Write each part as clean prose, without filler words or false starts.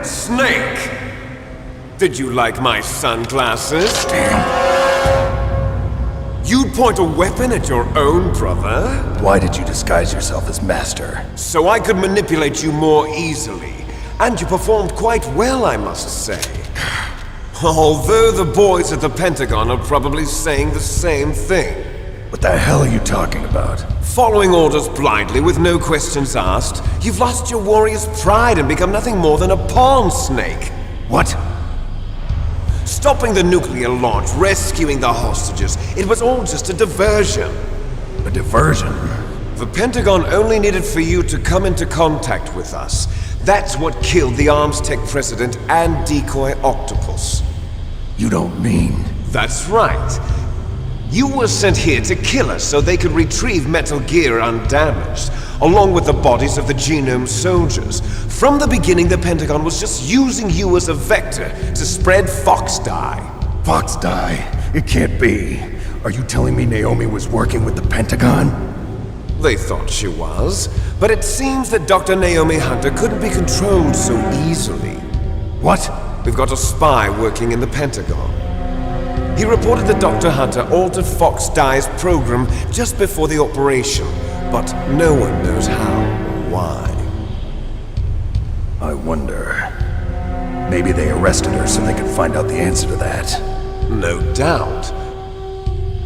Snake! Did you like my sunglasses? You'd point a weapon at your own brother? Why did you disguise yourself as master? So I could manipulate you more easily. And you performed quite well, I must say. Although the boys at the Pentagon are probably saying the same thing. What the hell are you talking about? Following orders blindly with no questions asked, you've lost your warrior's pride and become nothing more than a pawn, Snake. What? Stopping the nuclear launch, rescuing the hostages, it was all just a diversion. A diversion? The Pentagon only needed for you to come into contact with us. That's what killed the Arms Tech president and decoy octopus. You don't mean... That's right. You were sent here to kill us so they could retrieve Metal Gear undamaged, along with the bodies of the Genome soldiers. From the beginning, the Pentagon was just using you as a vector to spread Fox dye. Fox dye? It can't be. Are you telling me Naomi was working with the Pentagon? They thought she was, but it seems that Dr. Naomi Hunter couldn't be controlled so easily. What? We've got a spy working in the Pentagon. He reported that Dr. Hunter altered Fox Dye's program just before the operation, but no one knows how or why. I wonder... Maybe they arrested her so they could find out the answer to that. No doubt.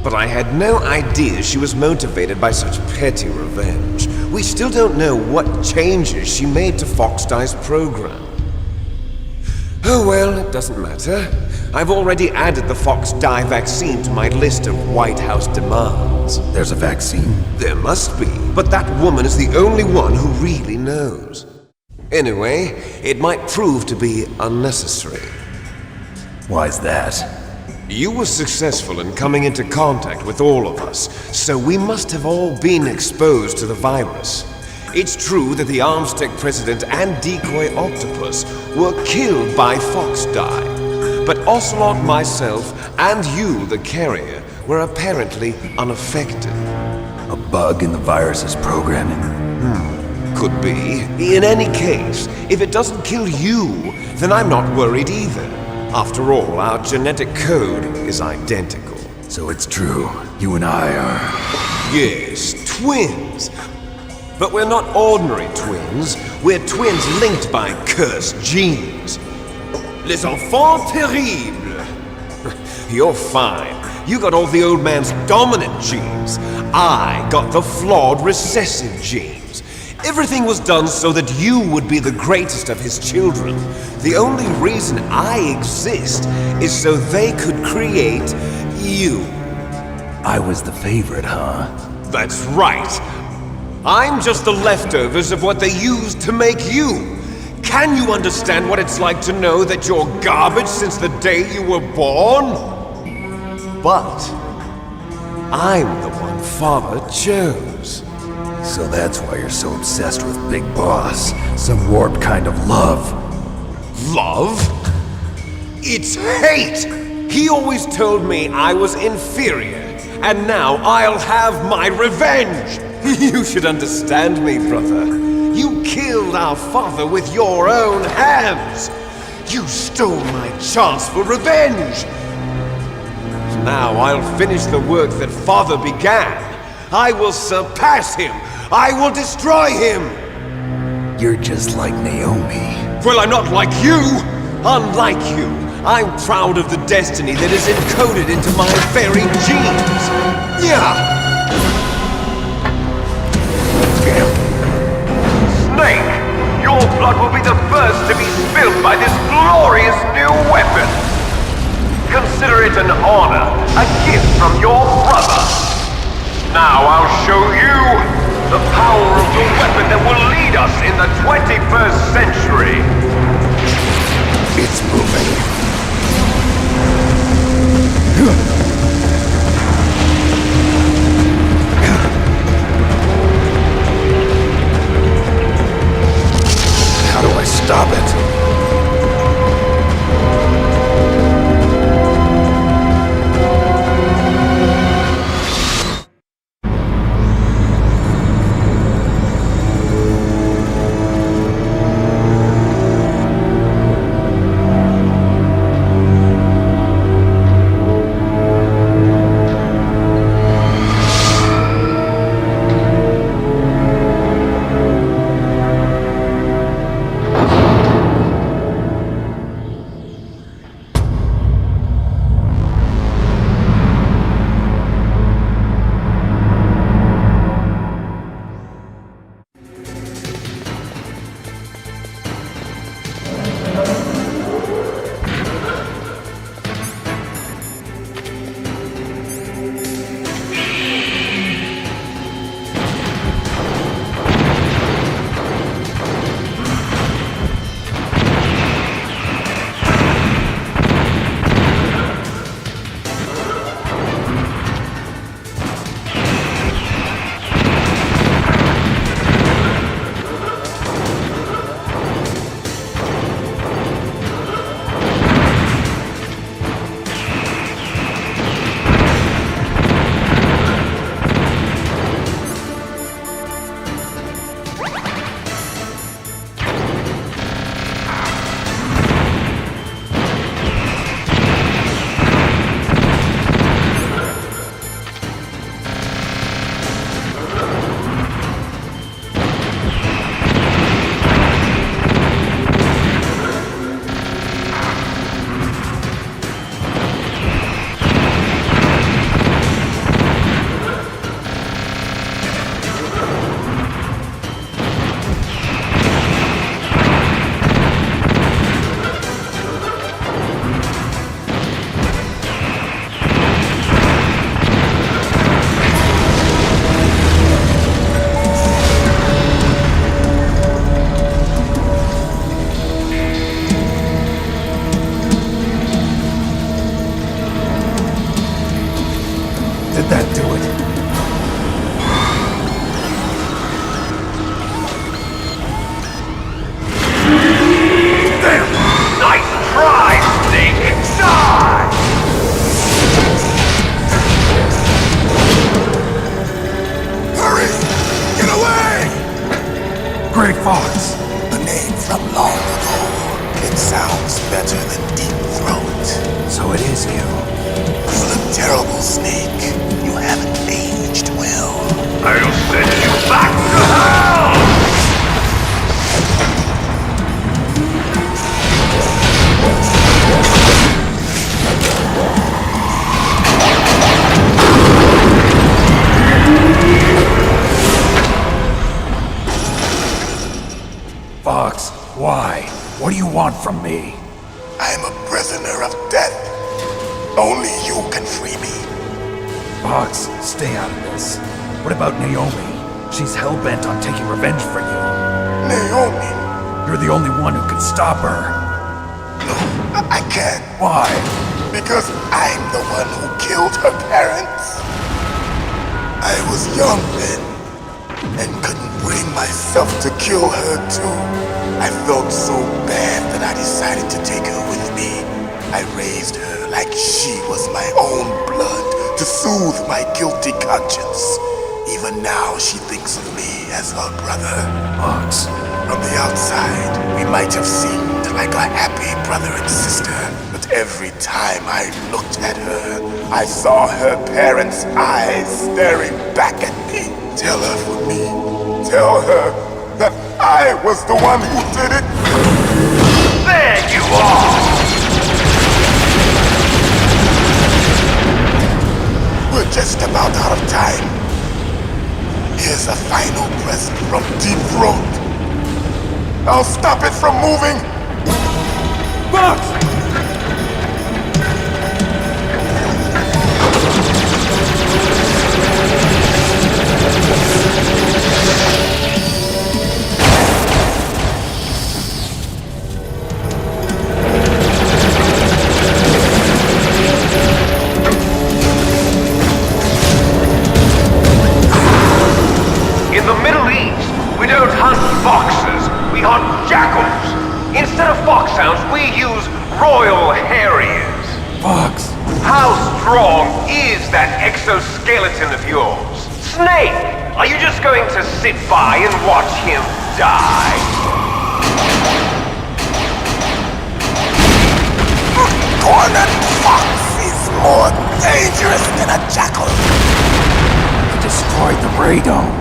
But I had no idea she was motivated by such petty revenge. We still don't know what changes she made to Fox Dye's program. Oh well, it doesn't matter. I've already added the Fox Dye vaccine to my list of White House demands. There's a vaccine? There must be, but that woman is the only one who really knows. Anyway, it might prove to be unnecessary. Why's that? You were successful in coming into contact with all of us, so we must have all been exposed to the virus. It's true that the Arms Tech president and decoy octopus were killed by Fox Dye, but Ocelot, myself, and you, the carrier, were apparently unaffected. A bug in the virus's programming? Could be. In any case, if it doesn't kill you, then I'm not worried either. After all, our genetic code is identical. So it's true, you and I are... Yes, twins. But we're not ordinary twins. We're twins linked by cursed genes. Les enfants terribles. You're fine. You got all the old man's dominant genes. I got the flawed recessive genes. Everything was done so that you would be the greatest of his children. The only reason I exist is so they could create you. I was the favorite, huh? That's right. I'm just the leftovers of what they used to make you. Can you understand what it's like to know that you're garbage since the day you were born? But I'm the one Father chose. So that's why you're so obsessed with Big Boss. Some warped kind of love. Love? It's hate! He always told me I was inferior, and now I'll have my revenge! You should understand me, brother. You killed our father with your own hands! You stole my chance for revenge! Now I'll finish the work that Father began. I will surpass him! I will destroy him! You're just like Naomi. Well, I'm not like you! Unlike you, I'm proud of the destiny that is encoded into my very genes! Yeah! Snake! Your blood will be the first to be spilled by this glorious new weapon! Consider it an honor, a gift from your brother! Now I'll show you the power of the weapon that will lead us in the 21st century! It's moving. How do I stop it? better than Deep Throat. So it is you. You look terrible, Snake. You haven't aged well. I'll send you back to hell! Fox, why? What do you want from me? I'm a prisoner of death. Only you can free me. Fox, stay out of this. What about Naomi? She's hell-bent on taking revenge for you. Naomi? You're the only one who can stop her. No, I can't. Why? Because I'm the one who killed her parents. I was young then, and couldn't bring myself to kill her too. I felt so bad that I decided to take her with me. I raised her like she was my own blood to soothe my guilty conscience. Even now she thinks of me as her brother. Fox. From the outside, we might have seemed like a happy brother and sister, but every time I looked at her, I saw her parents' eyes staring back at me. Tell her for me. Tell her that I was the one who did it. There you are! We're just about out of time. Here's a final present from Deep Throat. I'll stop it from moving. Fox! In the Middle East, we don't hunt foxes, we hunt jackals. Instead of foxhounds, we use royal harriers. Fox! How strong is that exoskeleton of yours? Snake, are you just going to sit by and watch him die? A cornered fox is more dangerous than a jackal. He destroyed the radome.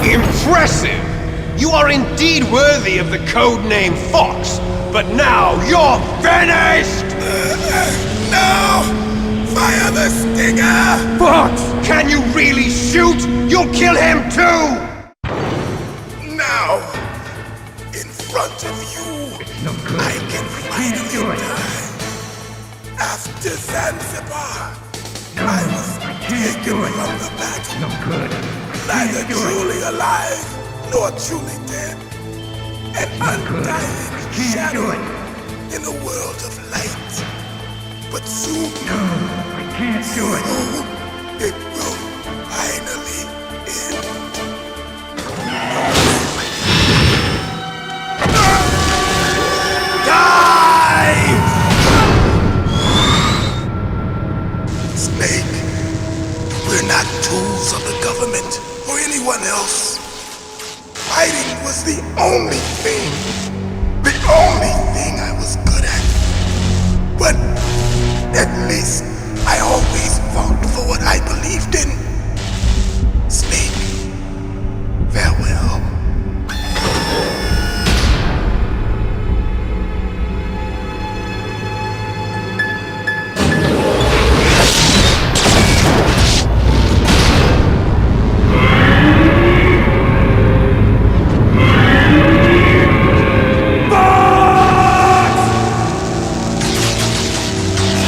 Impressive! You are indeed worthy of the codename Fox, but now you're finished! No! Fire the stinger! Fox! Can you really shoot? You'll kill him too! Now, in front of you, I can finally die. After Zanzibar, I was taken from the battle. Neither truly alive, nor truly dead. An undying shadow in a world of light. But soon, soon, it will finally end. Die! Snake, we're not tools of the government or anyone else. Fighting was the only thing I was good at. But at least I always fought for what I believed in. Snake, farewell.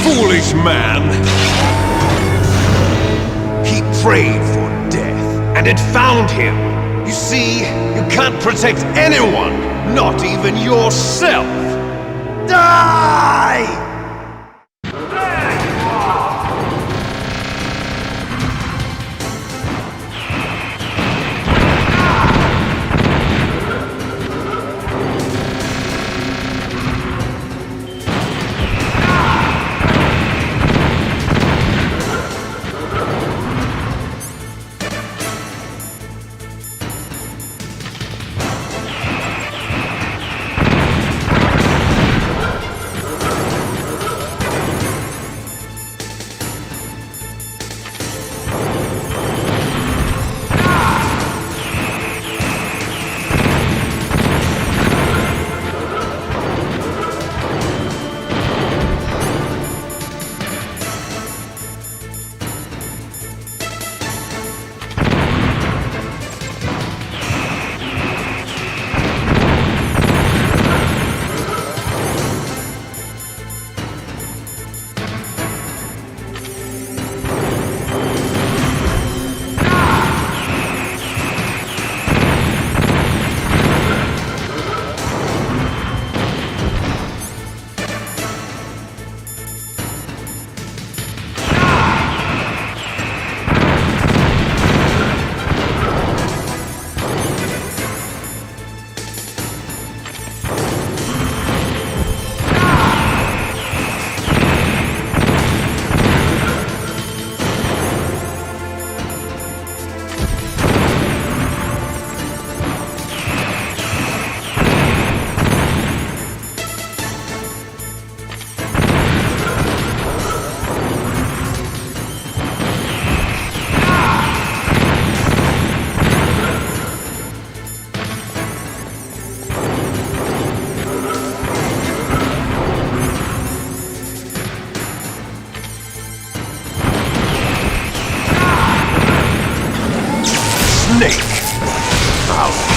Foolish man! He prayed for death, and it found him. You see, you can't protect anyone, not even yourself. Die!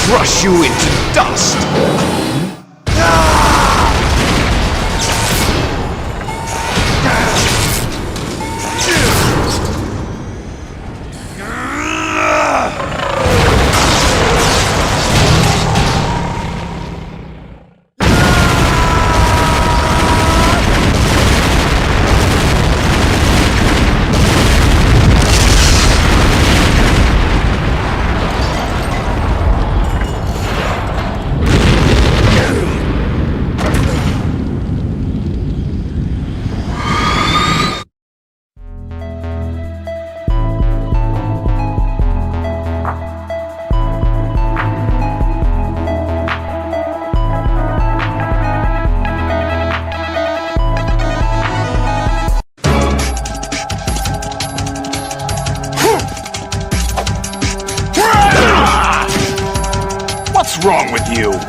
crush you into dust! What's wrong with you?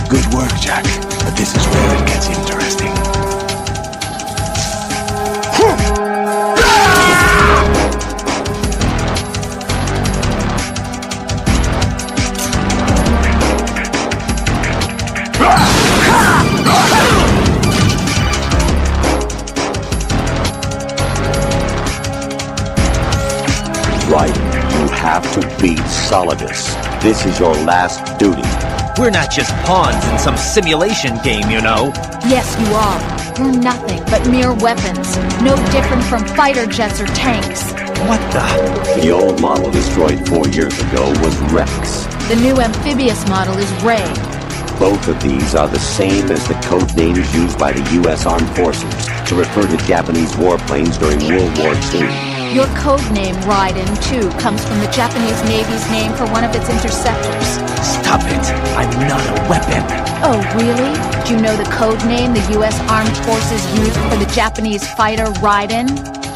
Good work, Jack. But this is where it gets interesting. Right, you have to beat Solidus. This is your last duty. We're not just pawns in some simulation game, you know. Yes, you are. You're nothing but mere weapons. No different from fighter jets or tanks. What the? The old model destroyed 4 years ago was Rex. The new amphibious model is Ray. Both of these are the same as the code names used by the U.S. Armed Forces to refer to Japanese warplanes during World War II. Your code name, Raiden, too, comes from the Japanese Navy's name for one of its interceptors. Stop it! I'm not a weapon! Oh, really? Do you know the code name the U.S. Armed Forces used for the Japanese fighter Raiden?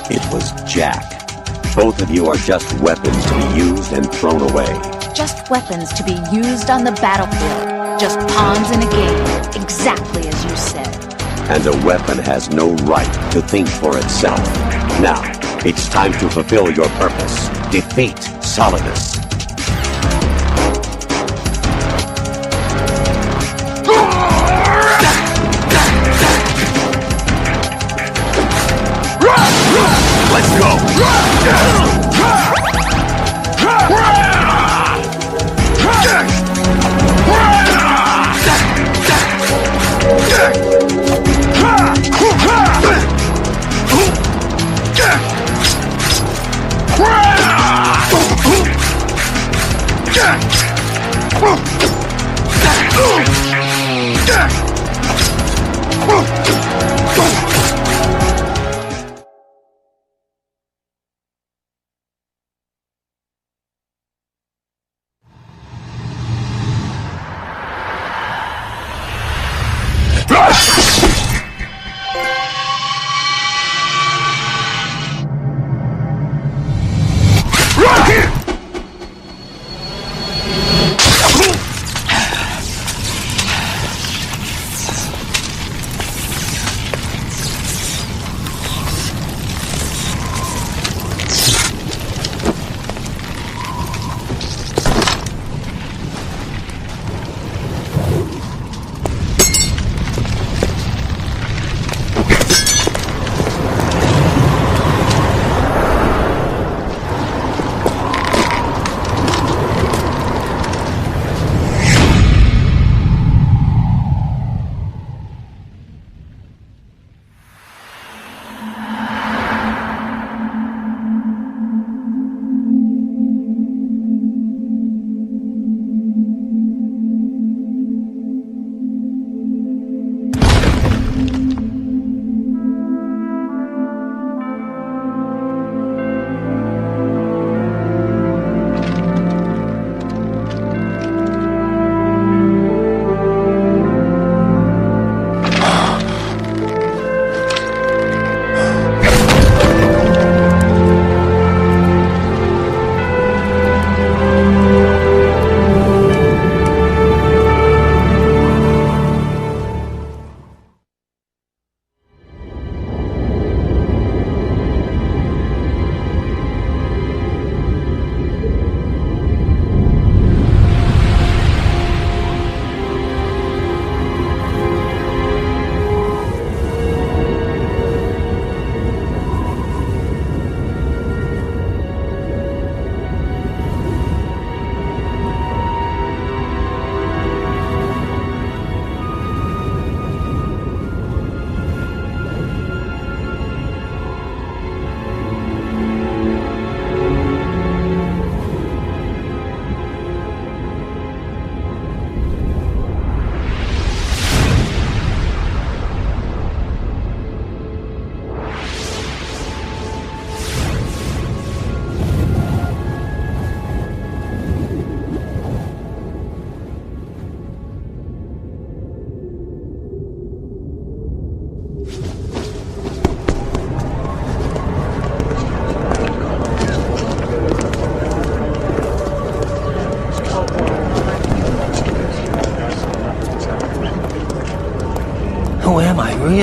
It was Jack. Both of you are just weapons to be used and thrown away. Just weapons to be used on the battlefield. Just pawns in a game, exactly as you said. And a weapon has no right to think for itself. Now, it's time to fulfill your purpose. Defeat Solidus. Let's go!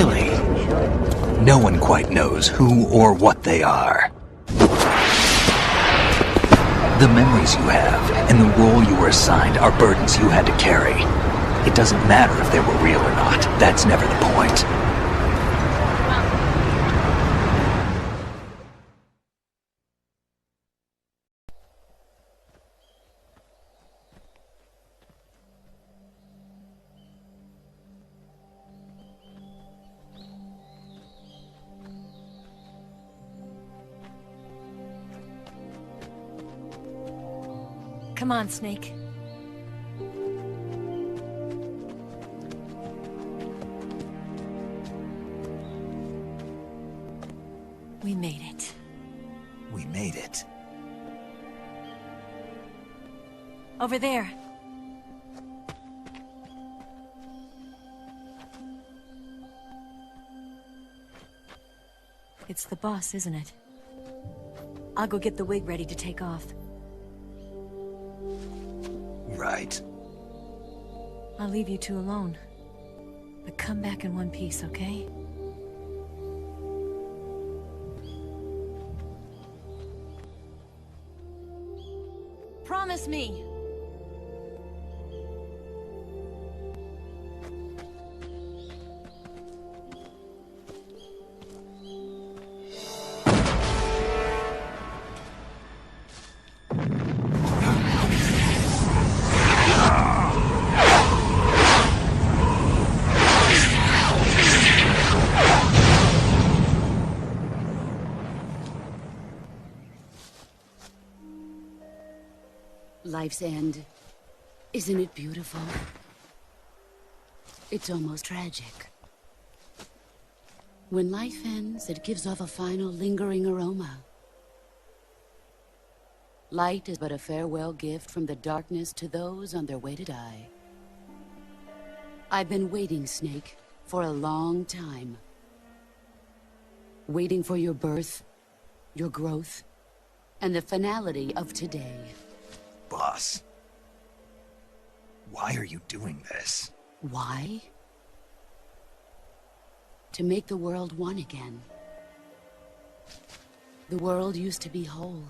Really? No one quite knows who or what they are. The memories you have and the role you were assigned are burdens you had to carry. It doesn't matter if they were real or not. That's never the point. Come on, Snake. We made it. We made it. Over there. It's the boss, isn't it? I'll go get the wig ready to take off. Right. I'll leave you two alone. But come back in one piece, okay? Promise me! Life's end. Isn't it beautiful? It's almost tragic. When life ends, it gives off a final lingering aroma. Light is but a farewell gift from the darkness to those on their way to die. I've been waiting, Snake, for a long time. Waiting for your birth, your growth, and the finality of today. Boss. Why are you doing this? Why? To make the world one again. The world used to be whole.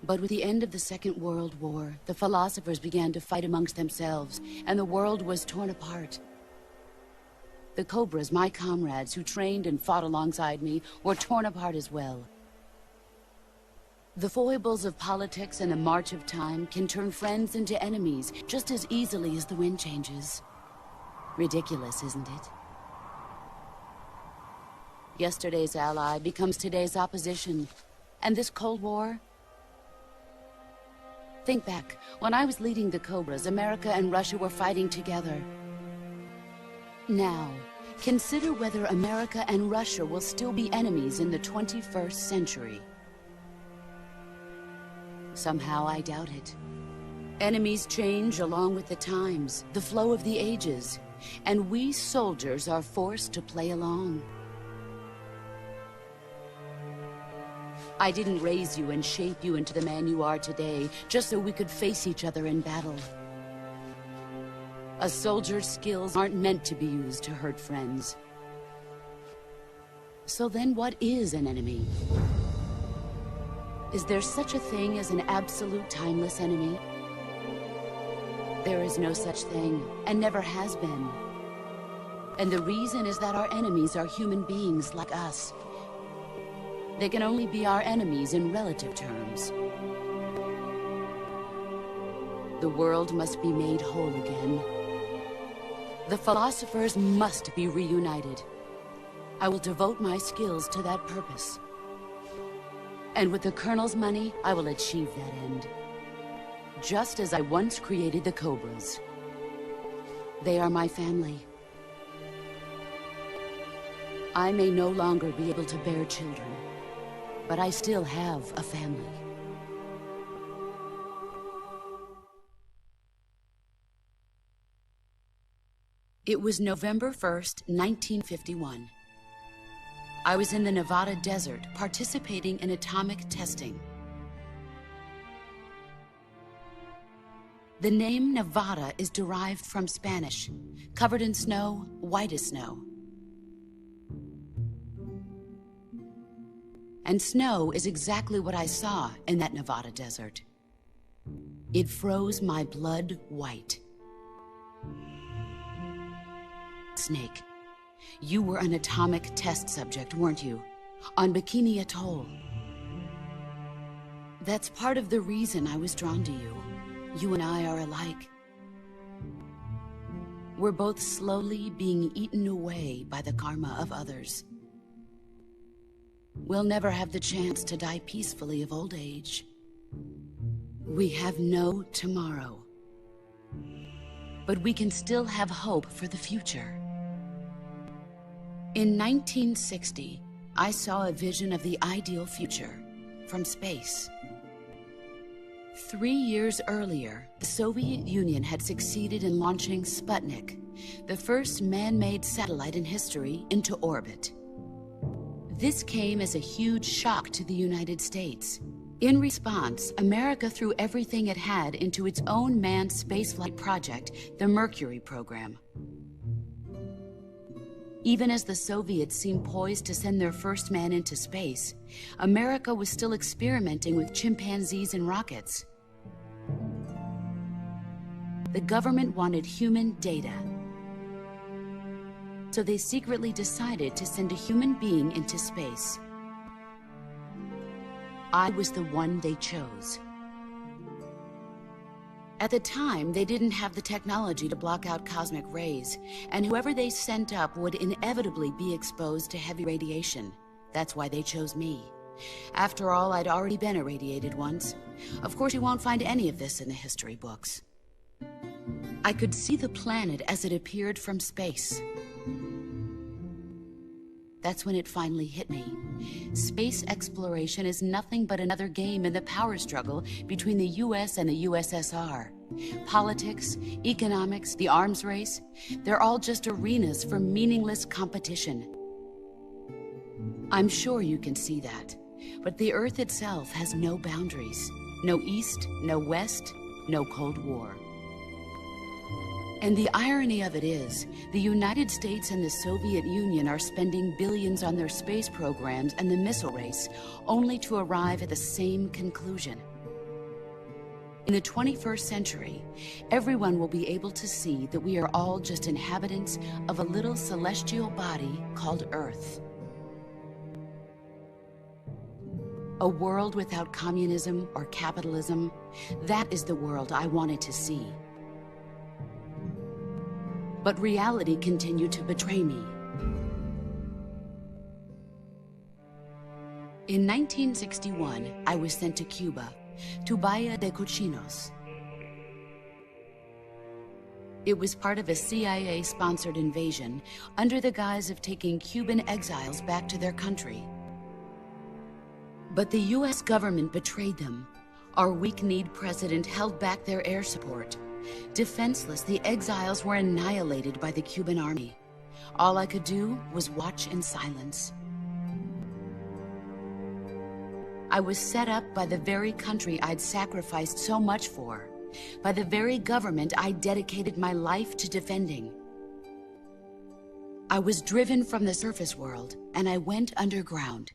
But with the end of the Second World War, the philosophers began to fight amongst themselves, and the world was torn apart. The Cobras, my comrades who trained and fought alongside me, were torn apart as well. The foibles of politics and the march of time can turn friends into enemies just as easily as the wind changes. Ridiculous, isn't it? Yesterday's ally becomes today's opposition. And this Cold War? Think back. When I was leading the Cobras, America and Russia were fighting together. Now, consider whether America and Russia will still be enemies in the 21st century. Somehow I doubt it. Enemies change along with the times, the flow of the ages, and we soldiers are forced to play along. I didn't raise you and shape you into the man you are today, just so we could face each other in battle. A soldier's skills aren't meant to be used to hurt friends. So then what is an enemy? Is there such a thing as an absolute timeless enemy? There is no such thing, and never has been. And the reason is that our enemies are human beings like us. They can only be our enemies in relative terms. The world must be made whole again. The philosophers must be reunited. I will devote my skills to that purpose. And with the Colonel's money, I will achieve that end. Just as I once created the Cobras. They are my family. I may no longer be able to bear children, but I still have a family. It was November 1st, 1951. I was in the Nevada desert participating in atomic testing. The name Nevada is derived from Spanish, covered in snow, white as snow. And snow is exactly what I saw in that Nevada desert. It froze my blood white. Snake, you were an atomic test subject, weren't you? On Bikini Atoll. That's part of the reason I was drawn to you. You and I are alike. We're both slowly being eaten away by the karma of others. We'll never have the chance to die peacefully of old age. We have no tomorrow. But we can still have hope for the future. In 1960, I saw a vision of the ideal future from space. 3 years earlier, the Soviet Union had succeeded in launching Sputnik, the first man-made satellite in history, into orbit. This came as a huge shock to the United States. In response, America threw everything it had into its own manned spaceflight project, the Mercury program. Even as the Soviets seemed poised to send their first man into space, America was still experimenting with chimpanzees and rockets. The government wanted human data, so they secretly decided to send a human being into space. I was the one they chose. At the time, they didn't have the technology to block out cosmic rays, and whoever they sent up would inevitably be exposed to heavy radiation. That's why they chose me. After all, I'd already been irradiated once. Of course, you won't find any of this in the history books. I could see the planet as it appeared from space. That's when it finally hit me. Space exploration is nothing but another game in the power struggle between the US and the USSR. Politics, economics, the arms race, they're all just arenas for meaningless competition. I'm sure you can see that, but the Earth itself has no boundaries. No East, no West, no Cold War. And the irony of it is, the United States and the Soviet Union are spending billions on their space programs and the missile race, only to arrive at the same conclusion. In the 21st century, everyone will be able to see that we are all just inhabitants of a little celestial body called Earth. A world without communism or capitalism, that is the world I wanted to see. But reality continued to betray me. In 1961, I was sent to Cuba, to Bahia de Cochinos. It was part of a CIA-sponsored invasion under the guise of taking Cuban exiles back to their country. But the US government betrayed them. Our weak-kneed president held back their air support. Defenseless, the exiles were annihilated by the Cuban army. All I could do was watch in silence. I was set up by the very country I'd sacrificed so much for, by the very government I dedicated my life to defending. I was driven from the surface world, and I went underground.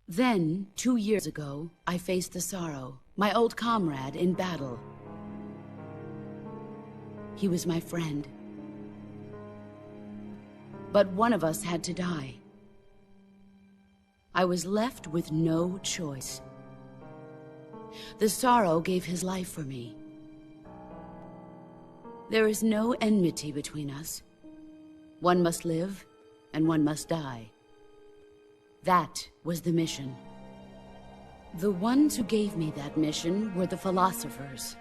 Then, 2 years ago, I faced the sorrow, my old comrade in battle. He was my friend. But one of us had to die. I was left with no choice. The sorrow gave his life for me. There is no enmity between us. One must live, and one must die. That was the mission. The ones who gave me that mission were the philosophers.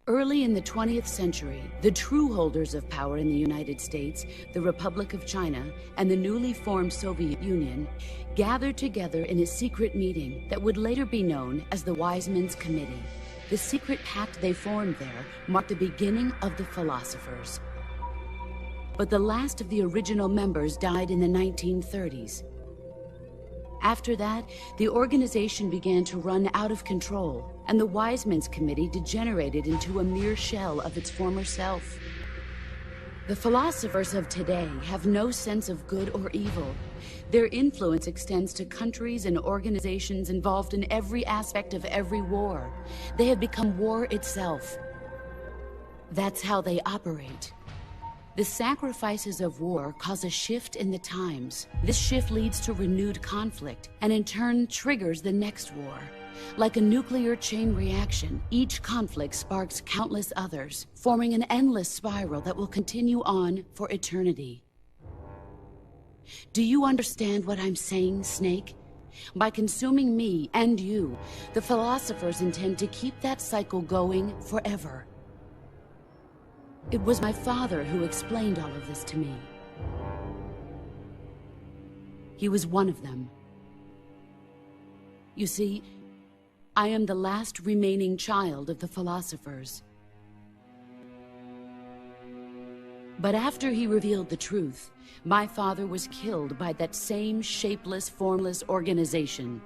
Early in the 20th century, the true holders of power in the United States, the Republic of China, and the newly formed Soviet Union gathered together in a secret meeting that would later be known as the Wise Men's Committee. The secret pact they formed there marked the beginning of the philosophers. But the last of the original members died in the 1930s. After that, the organization began to run out of control, and the Wise Men's Committee degenerated into a mere shell of its former self. The philosophers of today have no sense of good or evil. Their influence extends to countries and organizations involved in every aspect of every war. They have become war itself. That's how they operate. The sacrifices of war cause a shift in the times. This shift leads to renewed conflict, and in turn triggers the next war. Like a nuclear chain reaction, each conflict sparks countless others, forming an endless spiral that will continue on for eternity. Do you understand what I'm saying, Snake? By consuming me and you, the philosophers intend to keep that cycle going forever. It was my father who explained all of this to me. He was one of them. You see, I am the last remaining child of the philosophers. But after he revealed the truth, my father was killed by that same shapeless, formless organization.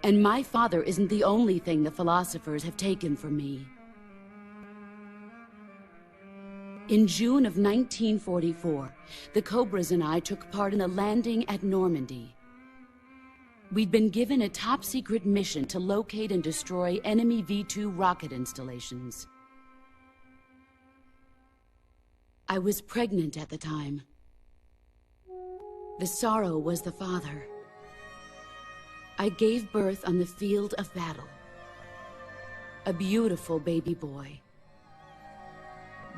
And my father isn't the only thing the philosophers have taken from me. In June of 1944, the Cobras and I took part in a landing at Normandy. We'd been given a top-secret mission to locate and destroy enemy V-2 rocket installations. I was pregnant at the time. The sorrow was the father. I gave birth on the field of battle. A beautiful baby boy.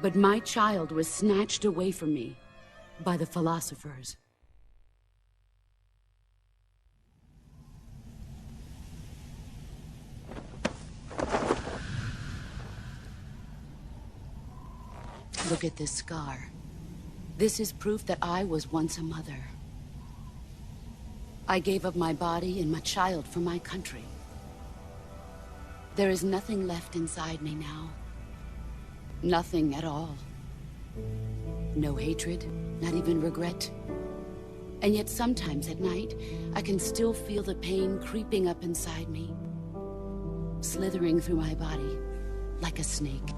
But my child was snatched away from me by the philosophers. Look at this scar. This is proof that I was once a mother. I gave up my body and my child for my country. There is nothing left inside me now. Nothing at all. No hatred, not even regret. And yet sometimes at night, I can still feel the pain creeping up inside me, slithering through my body like a snake.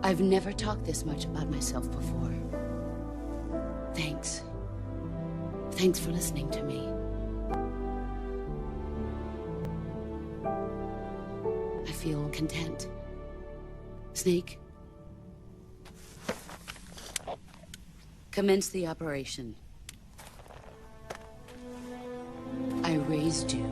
I've never talked this much about myself before. Thanks. Thanks for listening to me. I feel content. Snake, commence the operation. I raised you.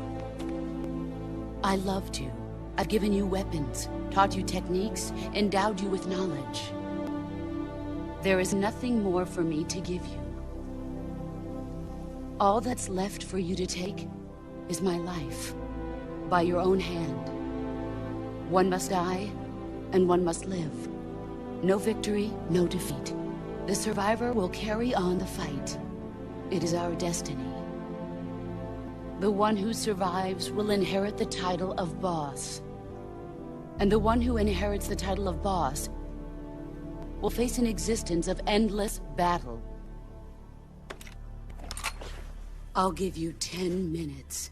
I loved you. I've given you weapons, taught you techniques, endowed you with knowledge. There is nothing more for me to give you. All that's left for you to take is my life, by your own hand. One must die, and one must live. No victory, no defeat. The survivor will carry on the fight. It is our destiny. The one who survives will inherit the title of boss. And the one who inherits the title of boss will face an existence of endless battle. I'll give you 10 minutes.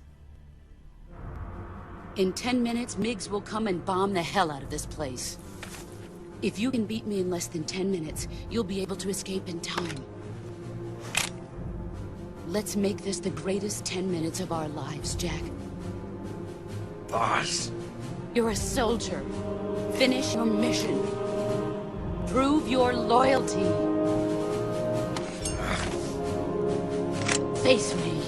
In 10 minutes, MiGs will come and bomb the hell out of this place. If you can beat me in less than 10 minutes, you'll be able to escape in time. Let's make this the greatest 10 minutes of our lives, Jack. Boss. You're a soldier. Finish your mission. Prove your loyalty. Face me.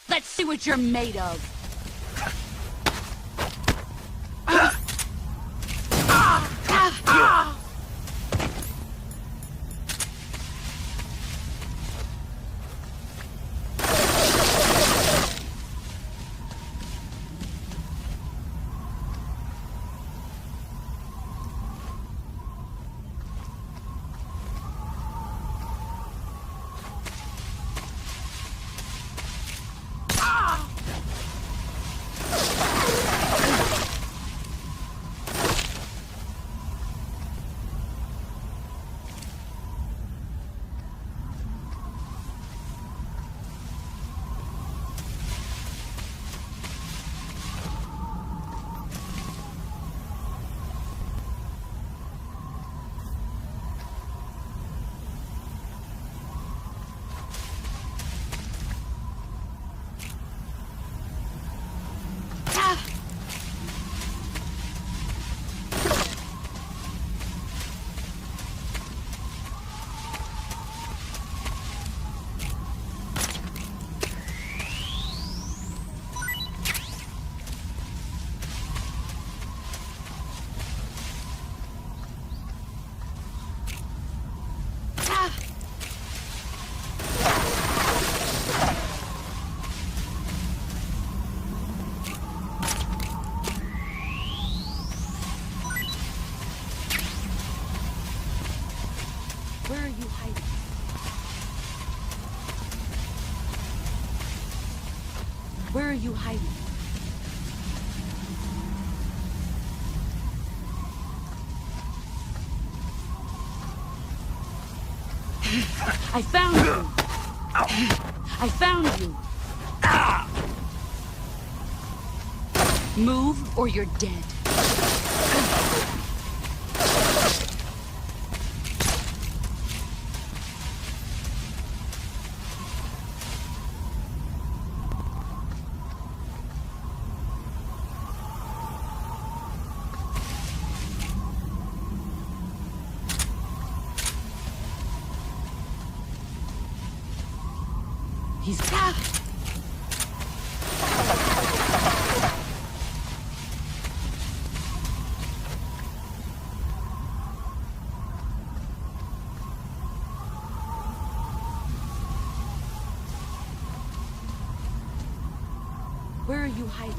Let's see what you're made of. Where are you hiding? I found you! I found you! Move or you're dead. He's back! Where are you hiding?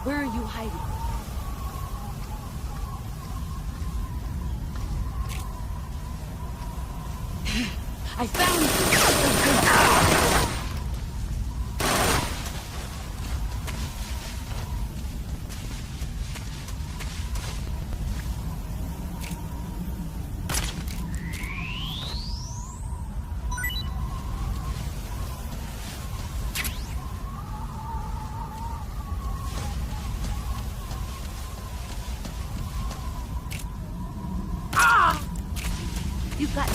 Where are you hiding? I found you! You've got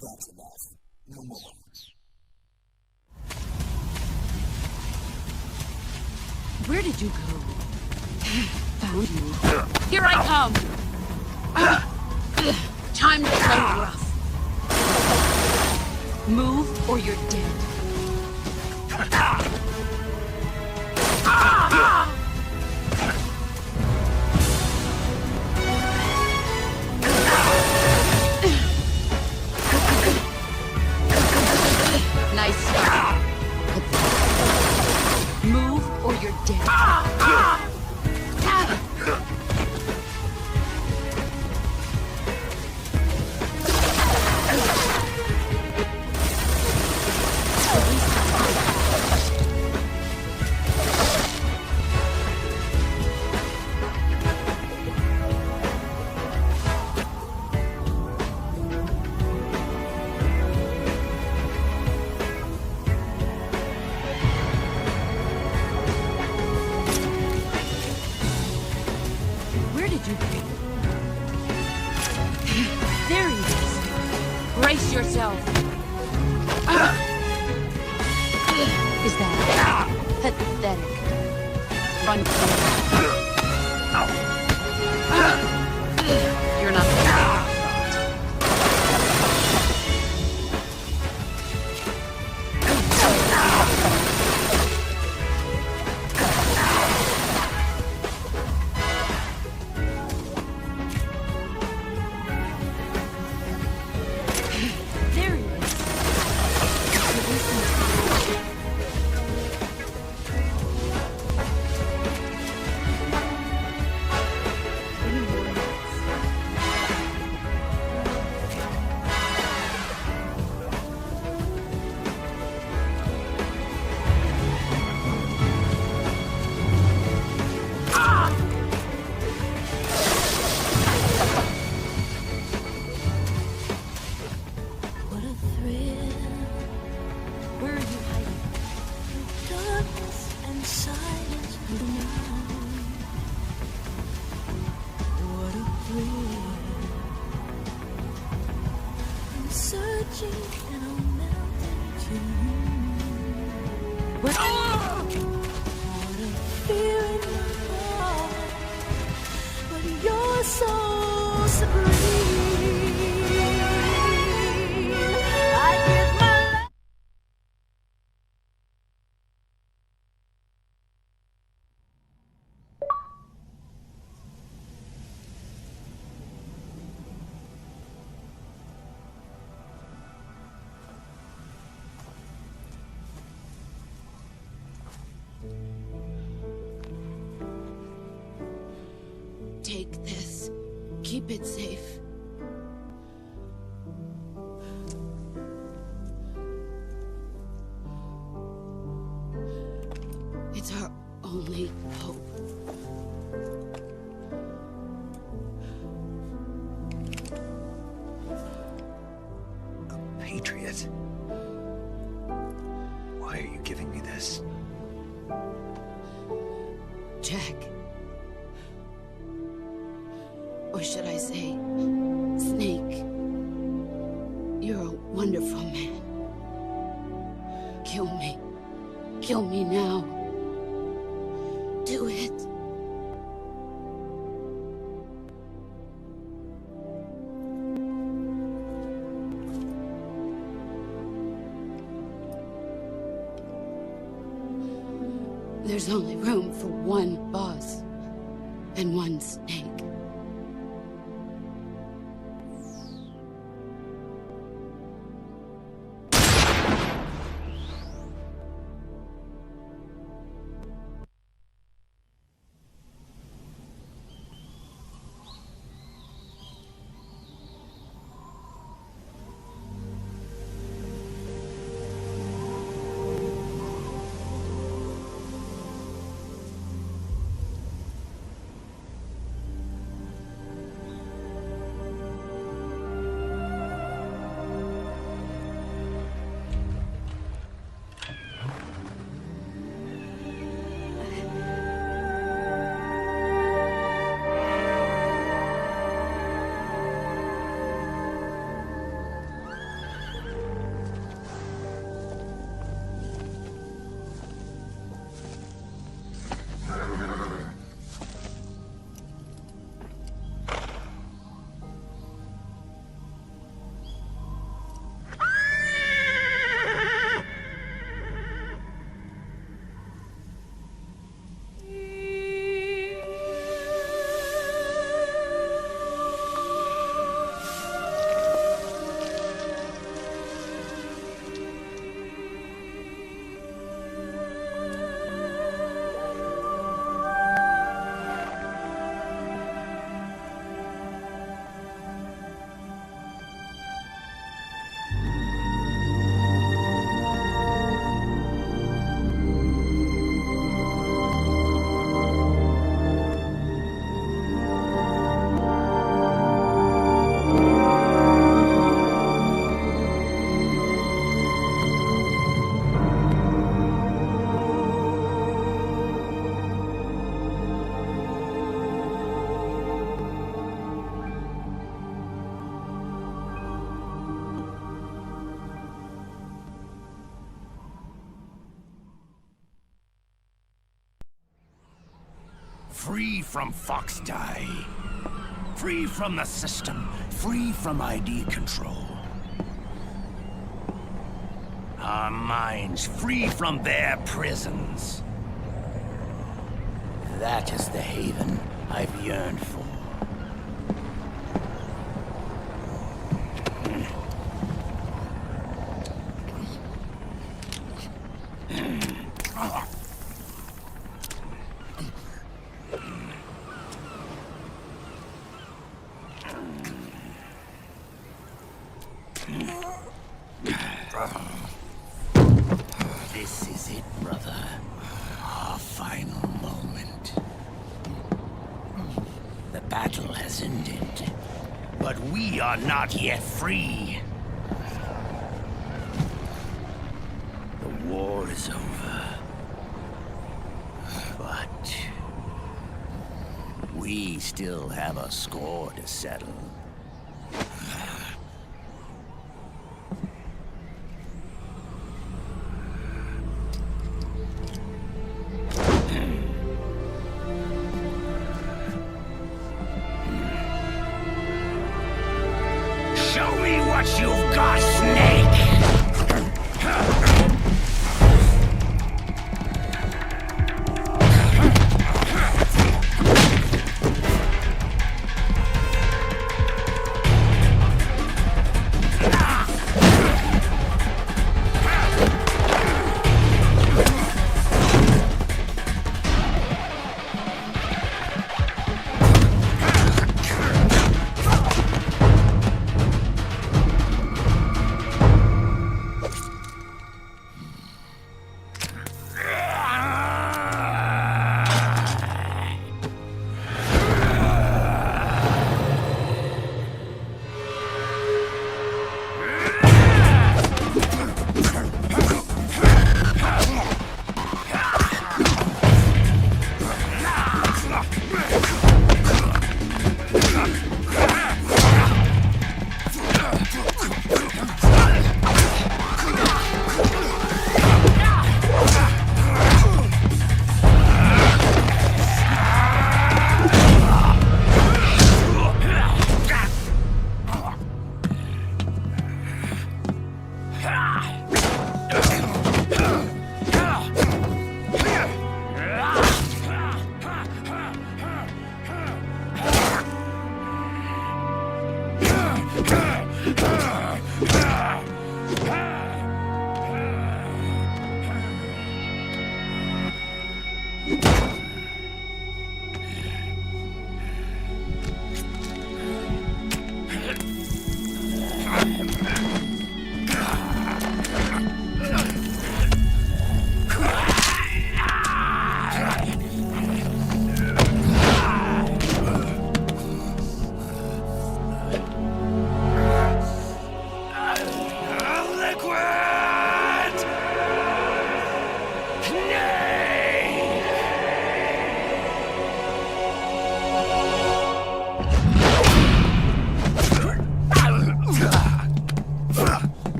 That's enough. No more. Where did you go? Found you. Here I come! Time to play rough. Move or you're dead. Nice start. Move or you're dead. There he is. Brace yourself. Is that pathetic? Run. You're not there. touching and I'm melting to you. What a feeling in my heart, but you're so supreme. I give my life. Take this. Keep it safe. It's our only hope. A patriot? Why are you giving me this? Jack. Or should I say, Snake. You're a wonderful man. Kill me. Kill me now. Do it. There's only room for one boss and one snake. Free from Fox Die. Free from the system. Free from ID control. Our minds free from their prisons. That is the haven I've yearned for. This is it, brother. Our final moment. The battle has ended, but we are not yet free. The war is over, but we still have a score to settle. Show me what you've got, Snake!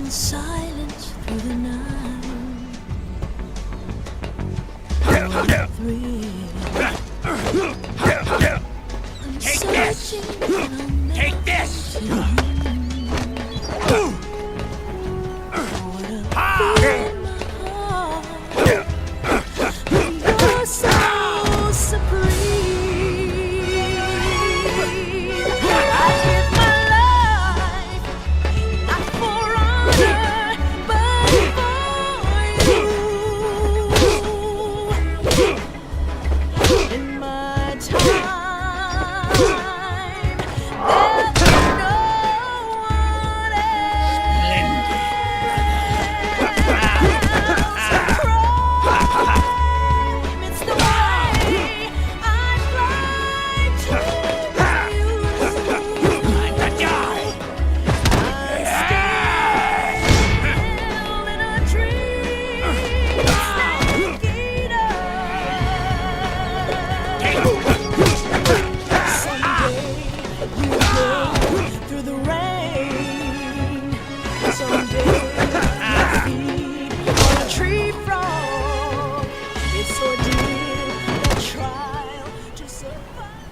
in silence through the night. Take this! Take this! You're so supreme. I give my life, not for honor, but for you. In my time, there's no one else. It's the way I fly to you. I'm the guy! Still in a dream, thinking through the rain. Someday you feed on a tree frog. It's ordeal, the trial to survive.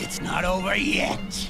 It's not over yet.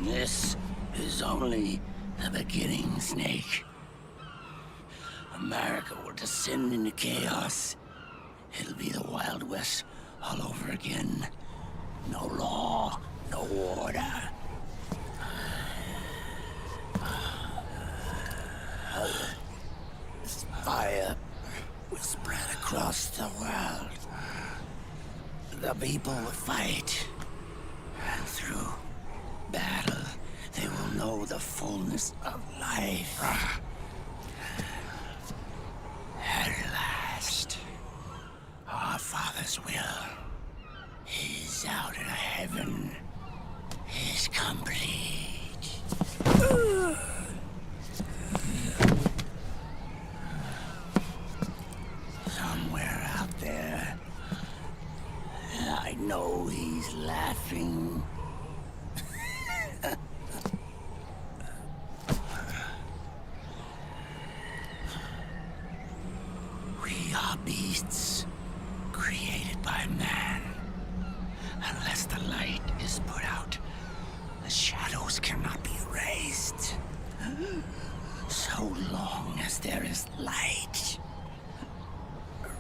This is only the beginning, Snake. America will descend into chaos. It'll be the Wild West all over again. No law, no order. This fire will spread across the world. The people will fight, and through battle, they will know the fullness of life. At last, our Father's will is out in heaven, is complete. Somewhere out there, I know he's laughing. We are beasts created by man. Unless the light is put out, the shadows cannot be erased. So long as there is light,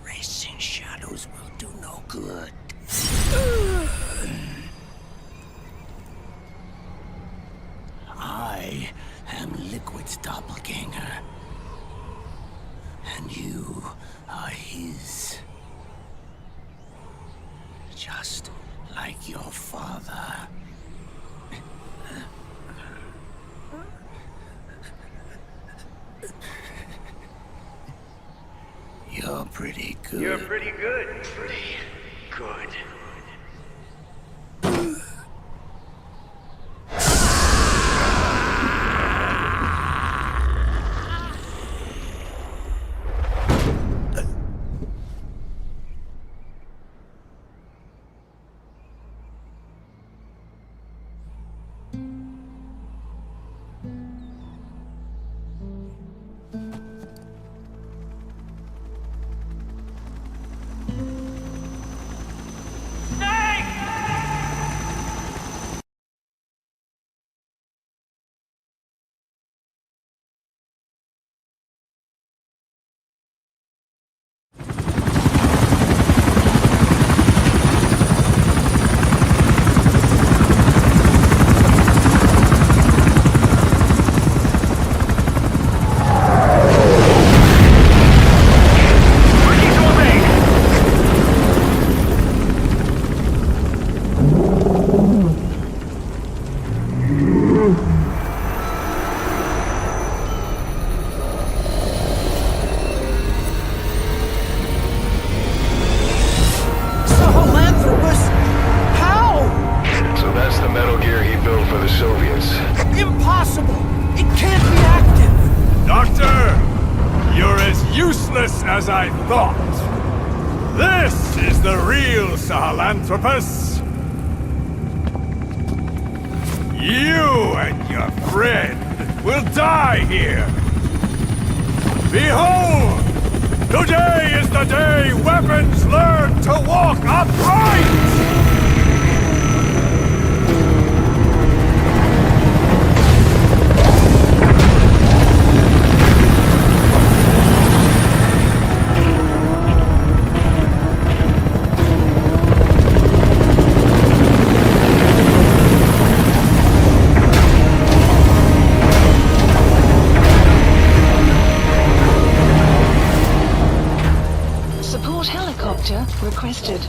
erasing shadows will do no good. I am Liquid's doppelganger, and you are his. Just like your father. pretty good. You're pretty good. Pretty good. As I thought. This is the real Sahelanthropus. You and your friend will die here. Behold! Today is the day weapons learn to walk upright! Requested.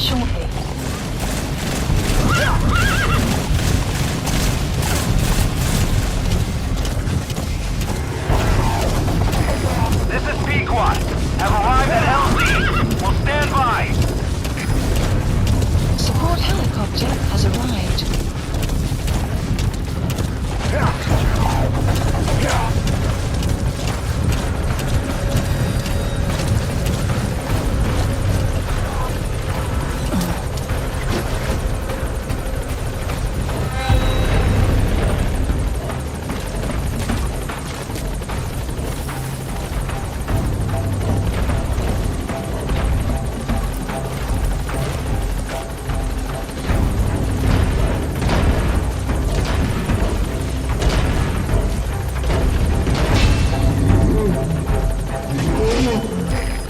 shortly. This is Pequot. Have arrived at LZ. We'll stand by. Support helicopter has arrived.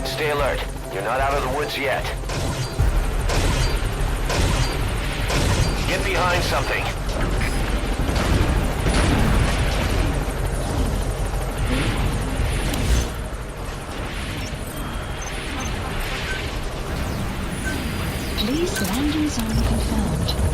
Stay alert. You're not out of the woods yet. Get behind something. Please landing zone confirmed.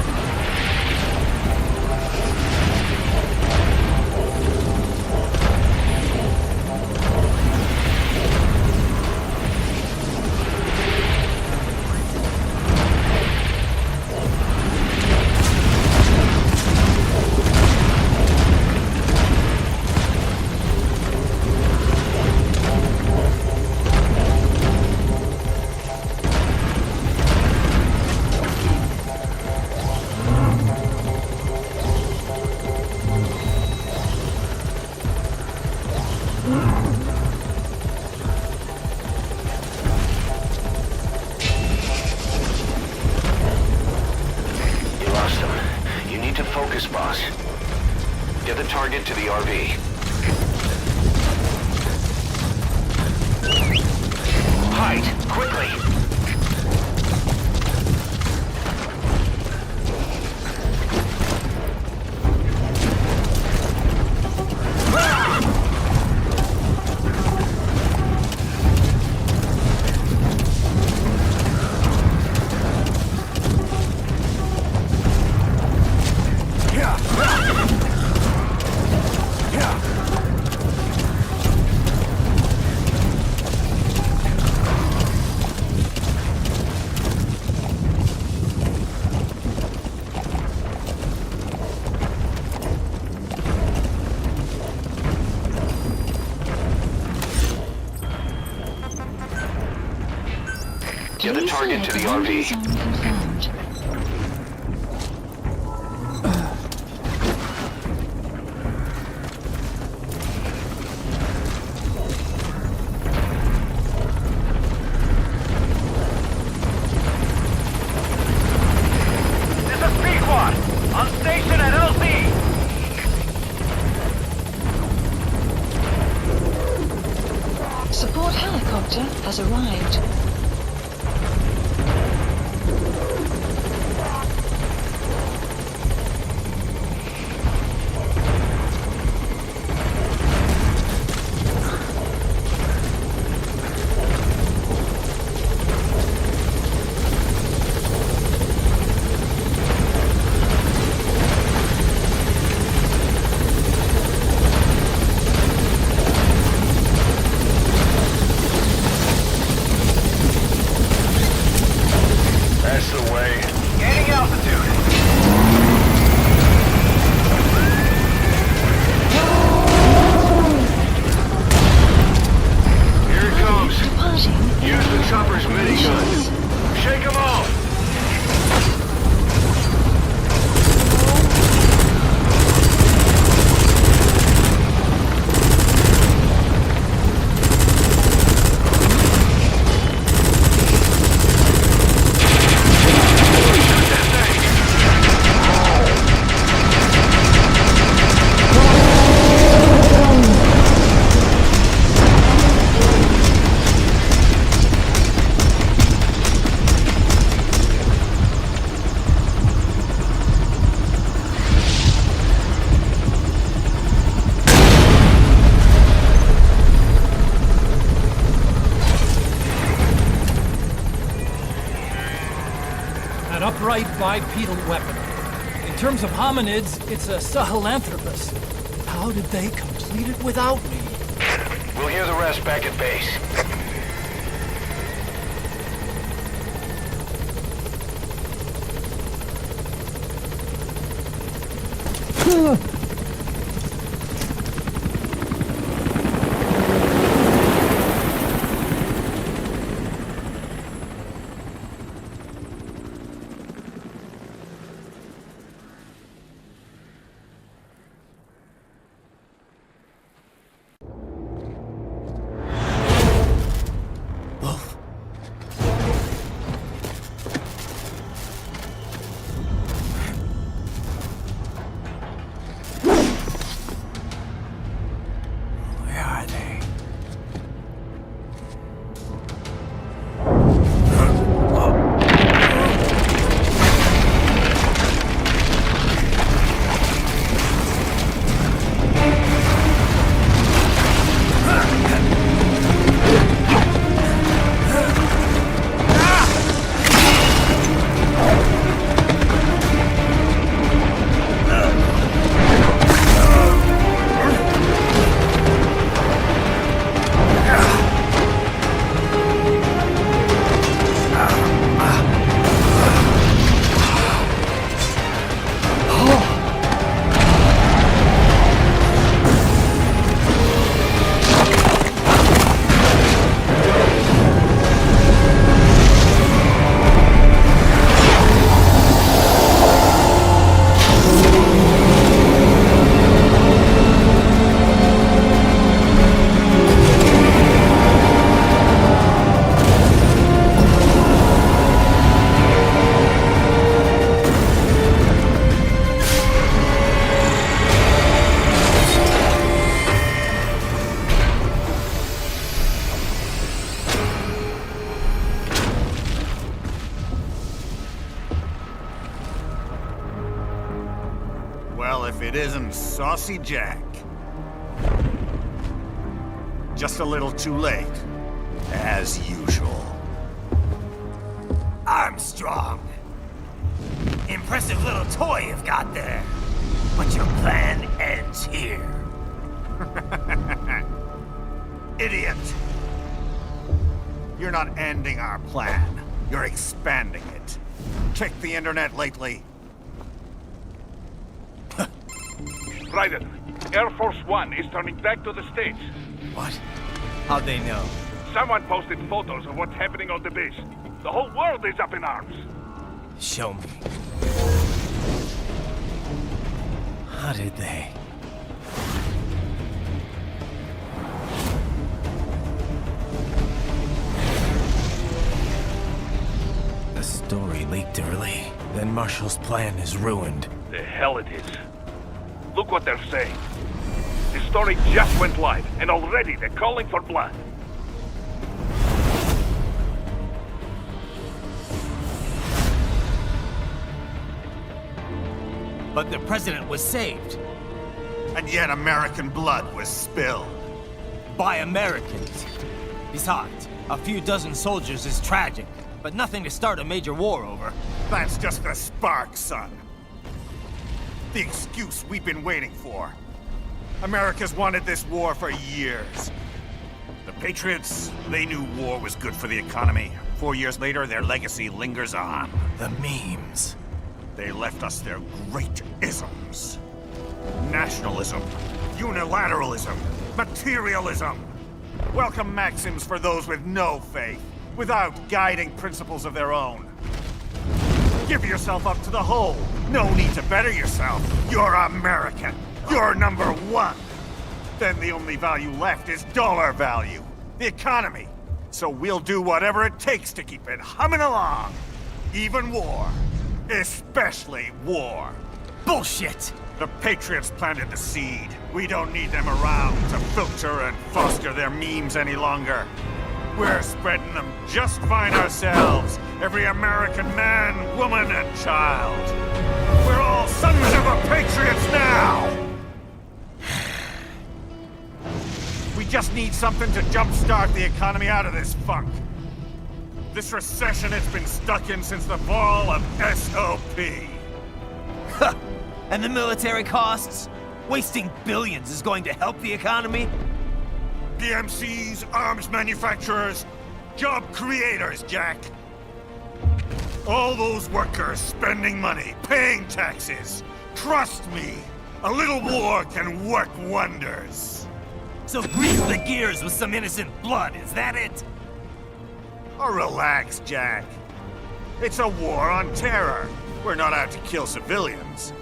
boss. Get the target to the RV. Hide, quickly! Get the target to the RV. This is Pequot! On station at LZ! Support helicopter has arrived. an upright bipedal weapon. In terms of hominids, it's a sahelanthropus. How did they complete it without me? We'll hear the rest back at base. It isn't Saucy Jack. Just a little too late, as usual. Armstrong. Impressive little toy you've got there. But your plan ends here. Idiot! You're not ending our plan. You're expanding it. Check the internet lately. Ryder, Air Force One is turning back to the States. What? How'd they know? Someone posted photos of what's happening on the base. The whole world is up in arms. Show me. How did they? The story leaked early. Then Marshall's plan is ruined. The hell it is. Look what they're saying. The story just went live, and already they're calling for blood. But the president was saved. And yet American blood was spilled. By Americans. Besides, a few dozen soldiers is tragic, but nothing to start a major war over. That's just the spark, son. The excuse we've been waiting for. America's wanted this war for years. The Patriots, they knew war was good for the economy. 4 years later, their legacy lingers on. The memes. They left us their great isms. Nationalism, unilateralism, materialism. Welcome maxims for those with no faith, without guiding principles of their own. Give yourself up to the whole. No need to better yourself. You're American. You're number one. Then the only value left is dollar value. The economy. So we'll do whatever it takes to keep it humming along. Even war. Especially war. Bullshit! The Patriots planted the seed. We don't need them around to filter and foster their memes any longer. We're spreading them just fine ourselves. Every American man, woman, and child. We're all sons of the Patriots now! We just need something to jumpstart the economy out of this funk. This recession it's been stuck in since the fall of SOP. And the military costs? Wasting billions is going to help the economy? DMCs, arms manufacturers, job creators, Jack. All those workers spending money, paying taxes. Trust me, a little war can work wonders. So grease the gears with some innocent blood, is that it? Oh, relax, Jack. It's a war on terror. We're not out to kill civilians.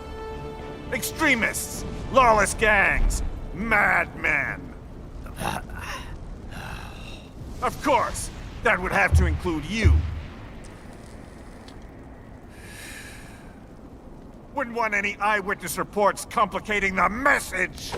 Extremists, lawless gangs, madmen. Of course, that would have to include you. Wouldn't want any eyewitness reports complicating the message.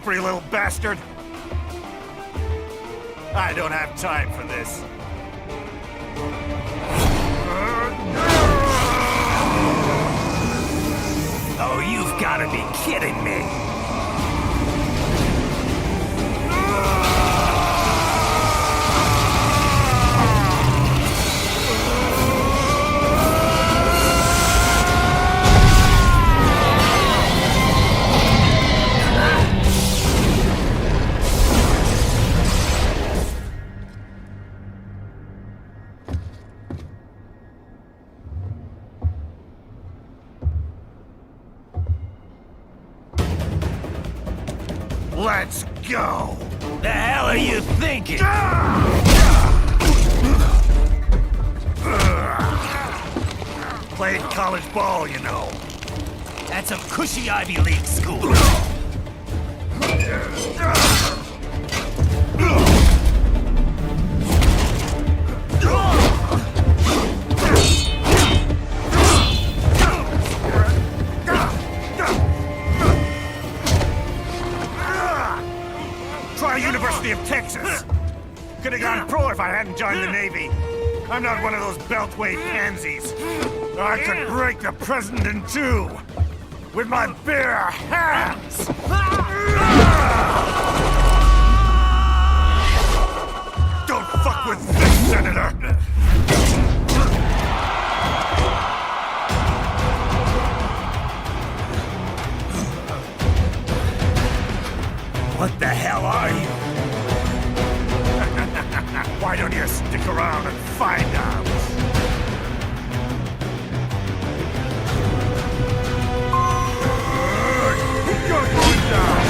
slippery little bastard! I don't have time for this. Oh, you've got to be kidding me! Let's go! The hell are you thinking? Played college ball, you know. That's a cushy Ivy League school. Try University of Texas. Could have gone pro if I hadn't joined the Navy. I'm not one of those beltway pansies. I could break the president in two with my bare hands. Don't fuck with this, Senator. What the hell are you? Why don't you stick around and find out? You're going down!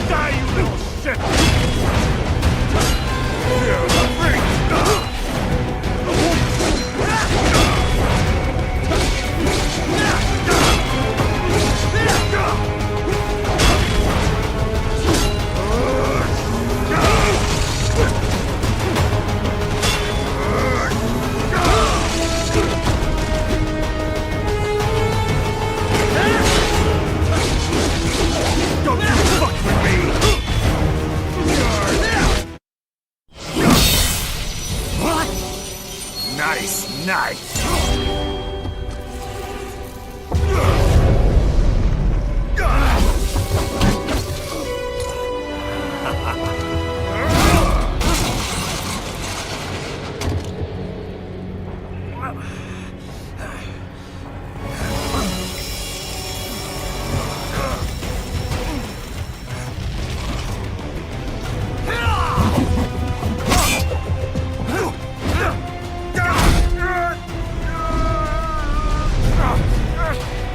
Die, you little shit! Don't you fuck with me! What? Nice, nice!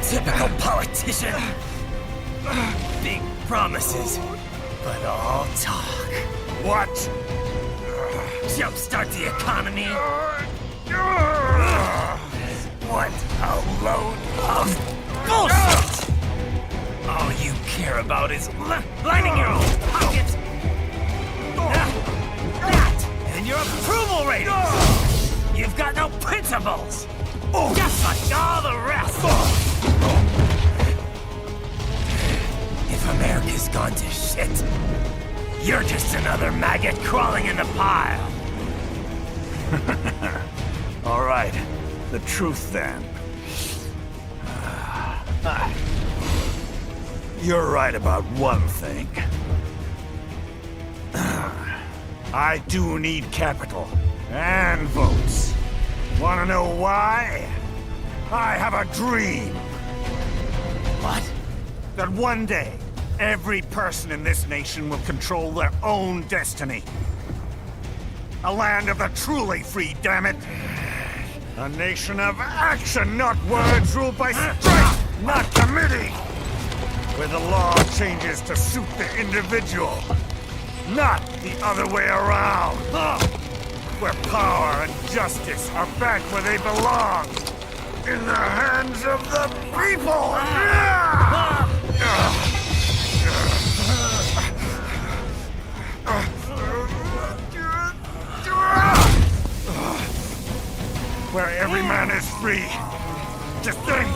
Typical politician. Big promises, but all talk. What? Jumpstart the economy. What a load of bullshit! All you care about is lining your own pockets. That and your approval ratings. You've got no principles. Just like all the rest. If America's gone to shit, you're just another maggot crawling in the pile. All right, the truth then. You're right about one thing. I do need capital and votes. Wanna know why? I have a dream. What? That one day, every person in this nation will control their own destiny. A land of the truly free, damn it. A nation of action, not words, ruled by strength, not committee. Where the law changes to suit the individual, not the other way around. Where power and justice are back where they belong. In the hands of the people! Where every man is free to think,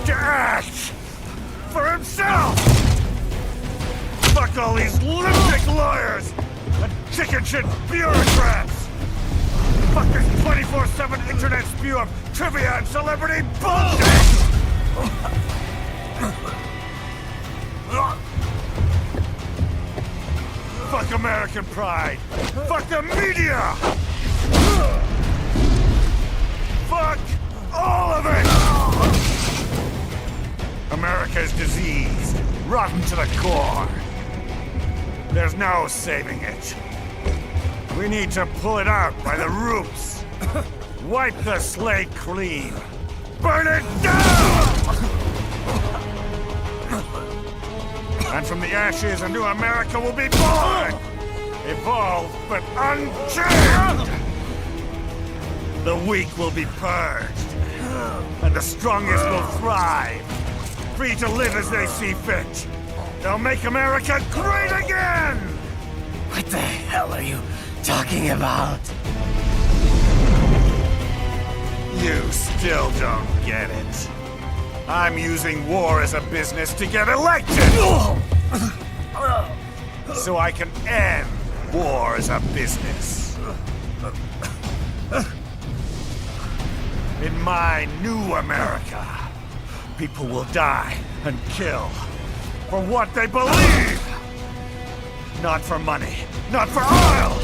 to act for himself! Fuck all these lunatic lawyers and chicken shit bureaucrats! Fuck this 24/7 internet spew of trivia and celebrity bullshit! Fuck American pride! Fuck the media! Fuck all of it! America is diseased, rotten to the core. There's no saving it. We need to pull it out by the roots. Wipe the slate clean. Burn it down! And from the ashes, a new America will be born! Evolved, but unchained! The weak will be purged, and the strongest will thrive, free to live as they see fit. They'll make America great again! What the hell are you talking about? You still don't get it. I'm using war as a business to get elected! So I can end war as a business. In my new America, people will die and kill for what they believe! Not for money, not for oil!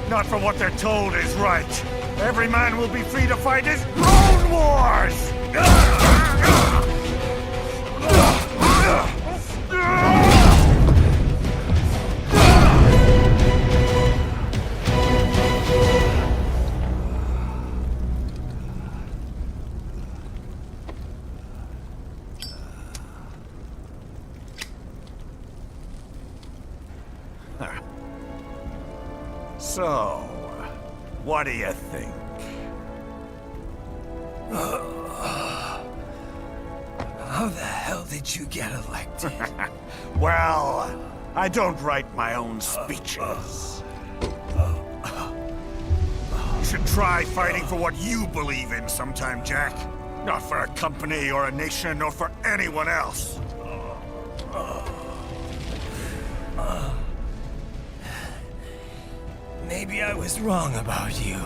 Not for what they're told is right. Every man will be free to fight his own wars! So, what do you think? How the hell did you get elected? Well, I don't write my own speeches. You should try fighting for what you believe in sometime, Jack. Not for a company or a nation or for anyone else. Maybe I was wrong about you.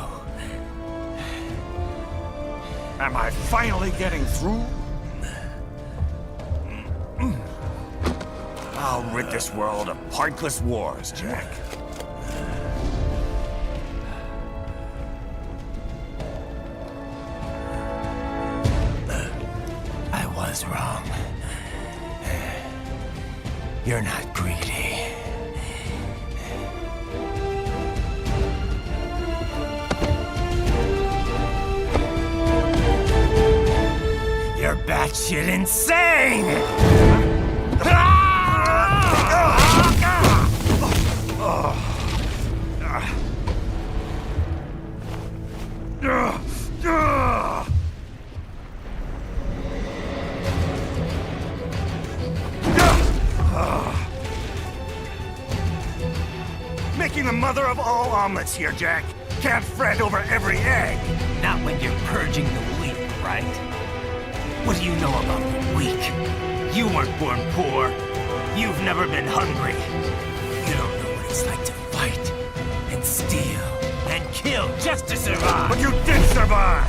Am I finally getting through? I'll rid this world of pointless wars, Jack. I was wrong. You're not greedy. You're batshit insane! Making the mother of all omelets here, Jack. Can't fret over every egg. Not when you're purging the weak, right? What do you know about the weak? You weren't born poor. You've never been hungry. You don't know what it's like to fight and steal and kill just to survive. But you did survive!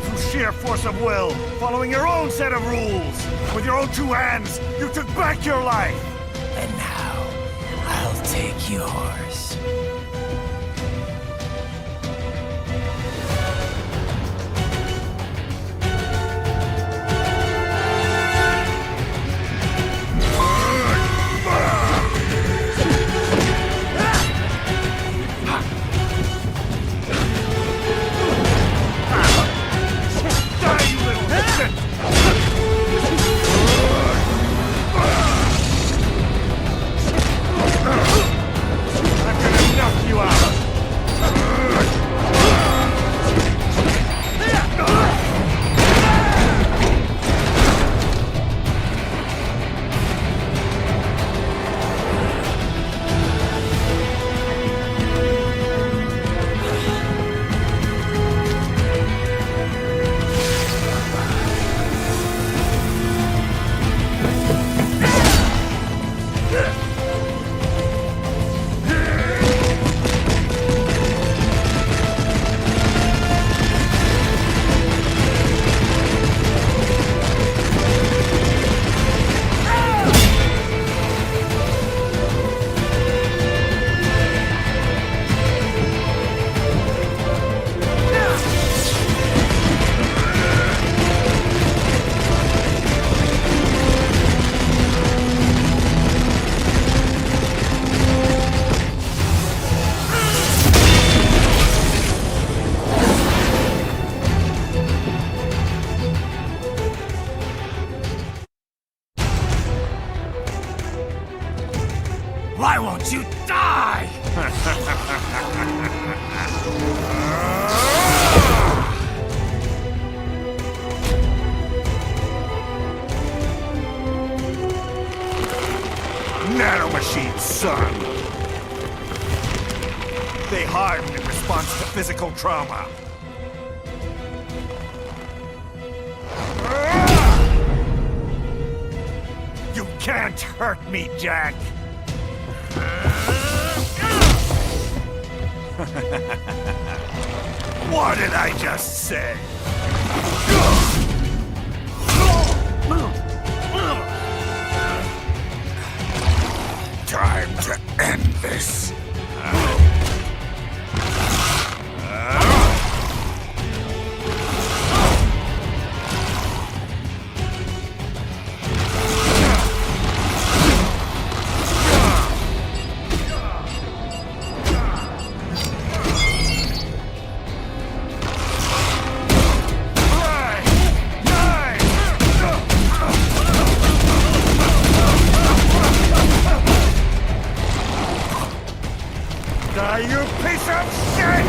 Through sheer force of will, following your own set of rules. With your own two hands, you took back your life. And now, I'll take yours. I've got enough physical trauma. You can't hurt me, Jack! What did I just say? Time to end this. You piece of shit!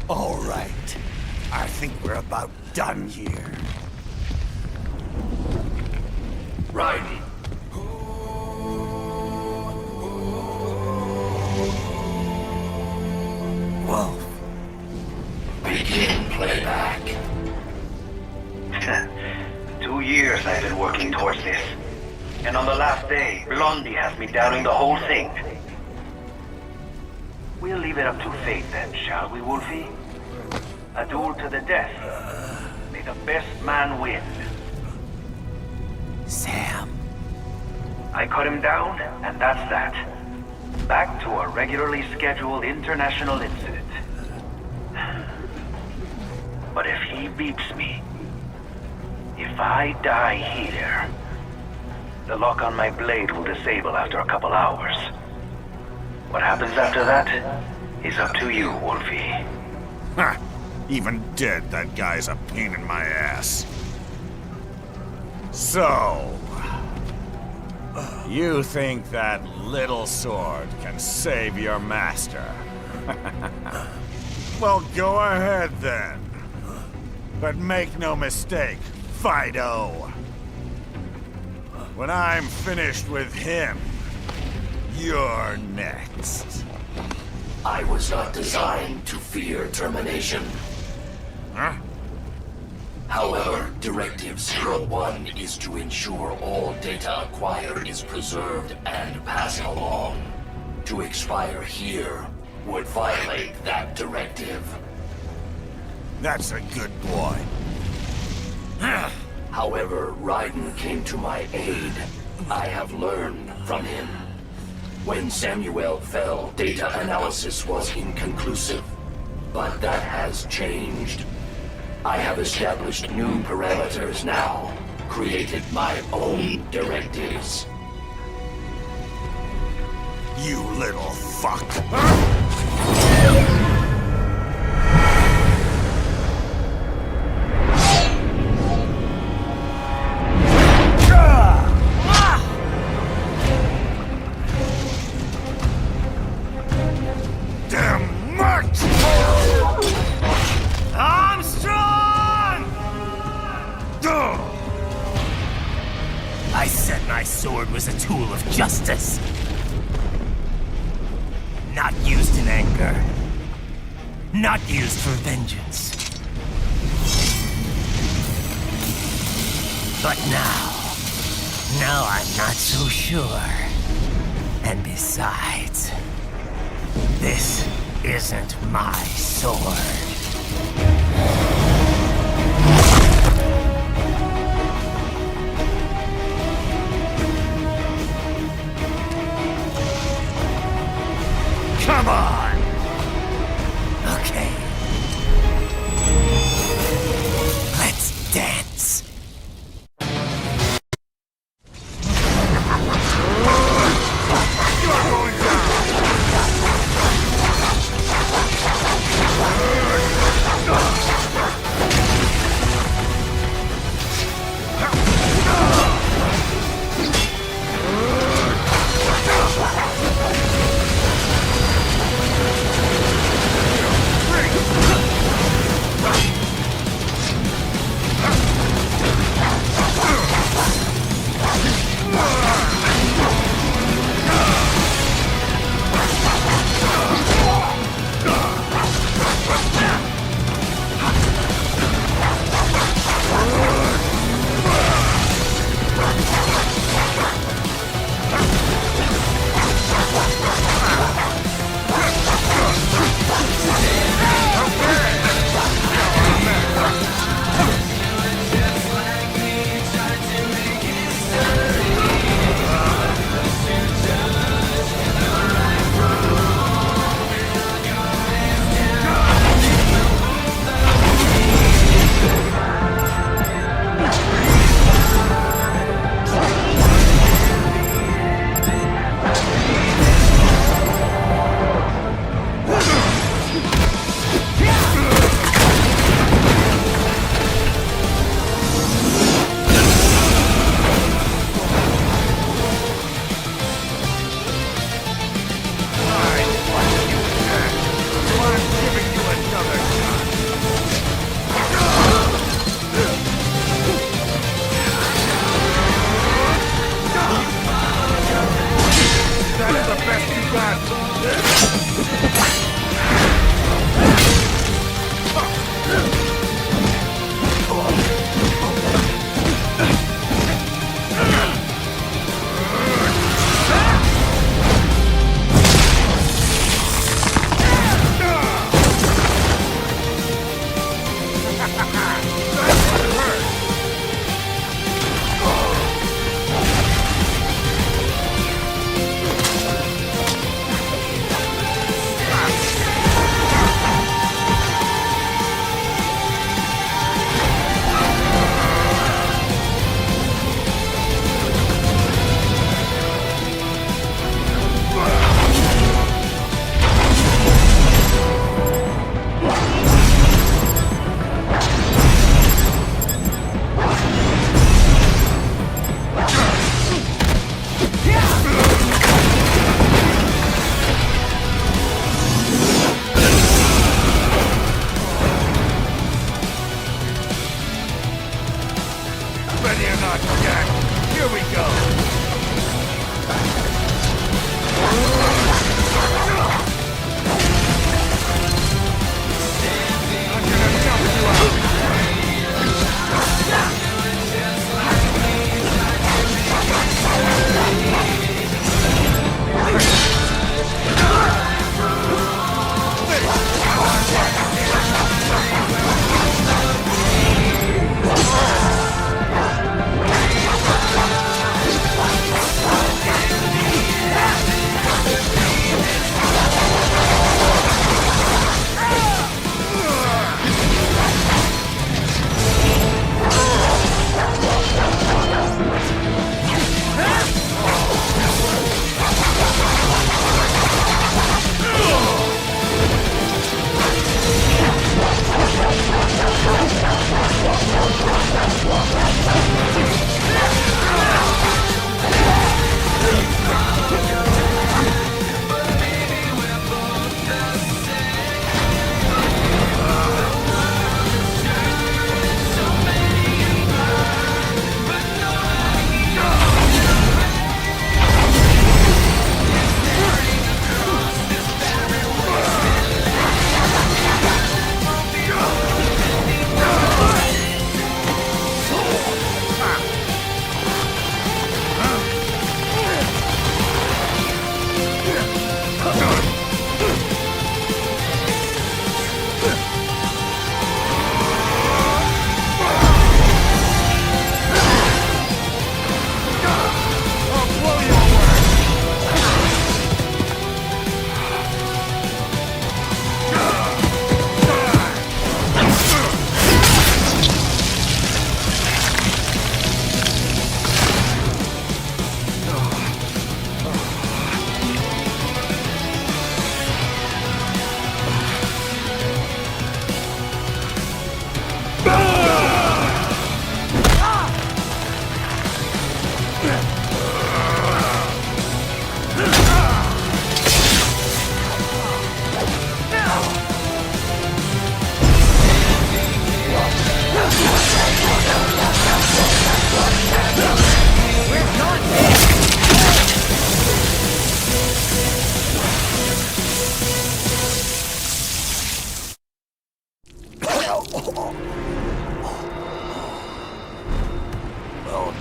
All right. I think we're about done here. Right. Wolf. Begin playback. 2 years I've been working towards this. And on the last day, Blondie has me doubting the whole thing. We'll leave it up to fate then, shall we, Wolfie? A duel to the death. May the best man win. Sam. I cut him down, and that's that. Back to a regularly scheduled international incident. But if he beeps me, if I die here, the lock on my blade will disable after a couple hours. What happens after that is up to you, Wolfie. Ha! Even dead, that guy's a pain in my ass. So... you think that little sword can save your master? Well, go ahead then. But make no mistake, Fido. When I'm finished with him, you're next. I was not designed to fear termination. Huh? However, Directive 01 is to ensure all data acquired is preserved and passed along. To expire here would violate that directive. That's a good boy. However, Raiden came to my aid. I have learned from him. When Samuel fell, data analysis was inconclusive. But that has changed. I have established new parameters now, created my own directives. You little fuck. Damn much! I said my sword was a tool of justice. Not used in anger. Not used for vengeance. But now I'm not so sure. And besides, this isn't my sword. Come on! Okay. Let's dance. You're going down!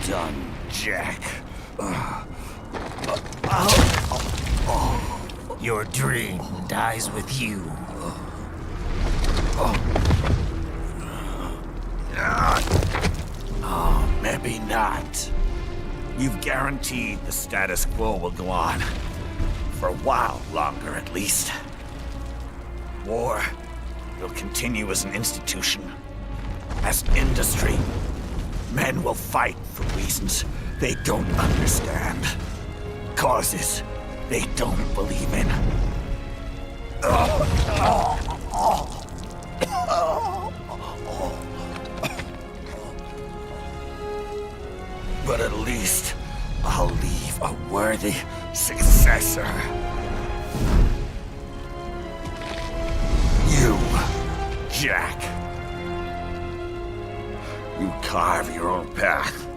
done, Jack. Your dream dies with you. Oh, maybe not. You've guaranteed the status quo will go on. For a while longer, at least. War will continue as an institution, as industry. Men will fight for reasons they don't understand. Causes they don't believe in. But at least I'll leave a worthy successor. You, Jack. You carve your own path.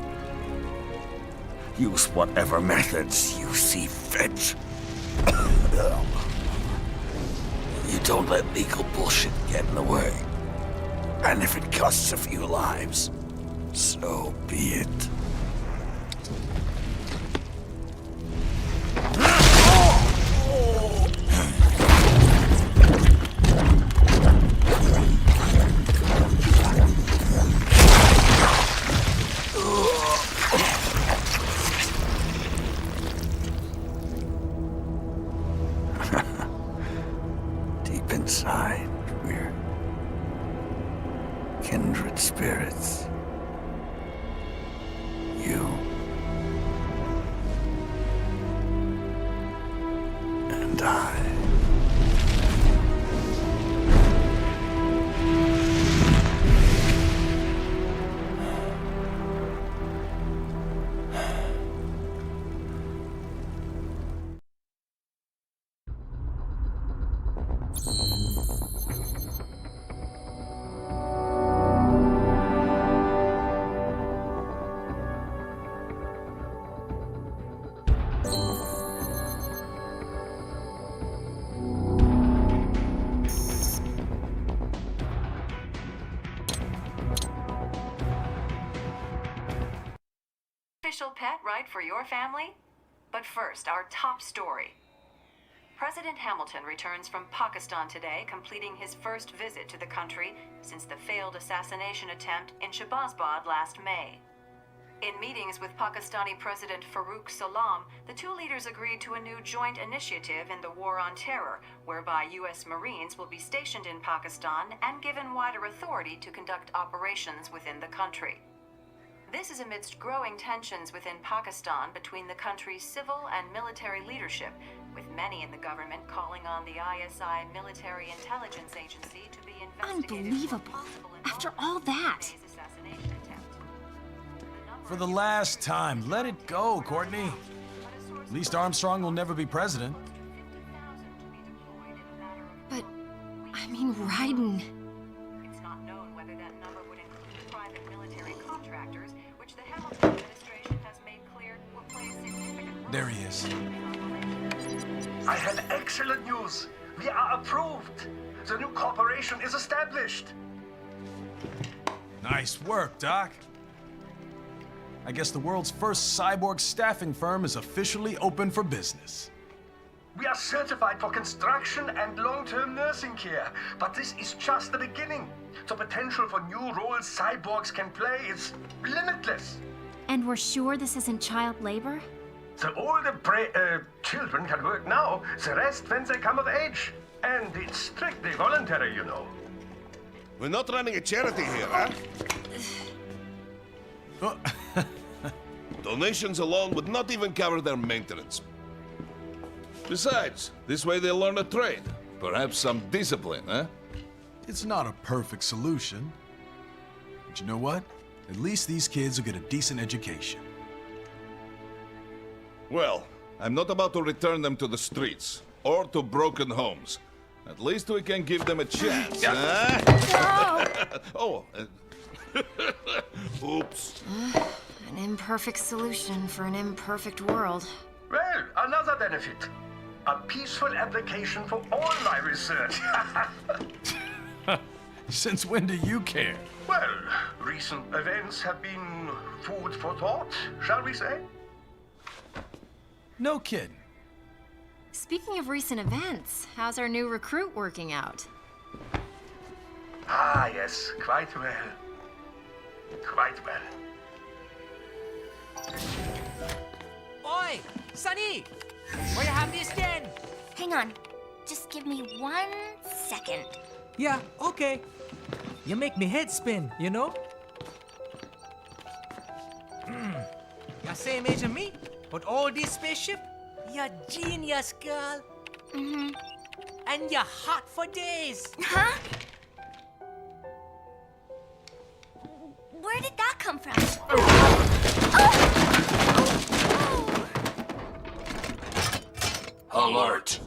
Use whatever methods you see fit. You don't let legal bullshit get in the way. And if it costs a few lives, so be it. Inside, we're kindred spirits. You and I. Official pet right for your family? But first, our top story. President Hamilton returns from Pakistan today, completing his first visit to the country since the failed assassination attempt in Shahbazbad last May. In meetings with Pakistani President Farooq Salam, the two leaders agreed to a new joint initiative in the War on Terror, whereby U.S. Marines will be stationed in Pakistan and given wider authority to conduct operations within the country. This is amidst growing tensions within Pakistan between the country's civil and military leadership, with many in the government calling on the ISI Military Intelligence Agency to be investigated. Unbelievable. After all that. For the last time, let it go, Courtney. At least Armstrong will never be president. But, I mean, Raiden. It's not known whether that number would include private military contractors, which the Hamilton administration has made clear will play a significant role. There he is. I have excellent news. We are approved. The new corporation is established. Nice work, Doc. I guess the world's first cyborg staffing firm is officially open for business. We are certified for construction and long-term nursing care, but this is just the beginning. The potential for new roles cyborgs can play is limitless. And we're sure this isn't child labor? The older children can work now, the rest when they come of age. And it's strictly voluntary, you know. We're not running a charity here, huh? Donations alone would not even cover their maintenance. Besides, this way they'll learn a trade. Perhaps some discipline, huh? It's not a perfect solution. But you know what? At least these kids will get a decent education. Well, I'm not about to return them to the streets or to broken homes. At least we can give them a chance, huh? Oh, oops. An imperfect solution for an imperfect world. Well, another benefit. A peaceful application for all my research. Since when do you care? Well, recent events have been food for thought, shall we say? No kidding. Speaking of recent events, how's our new recruit working out? Ah, yes, quite well. Quite well. Oi, Sunny! Where you have me stand? Hang on. Just give me 1 second. Yeah, okay. You make me head spin, you know? You same age as me, but all this spaceship? You're genius, girl. Mm-hmm. And you're hot for days. Huh? Where did that come from? Alert!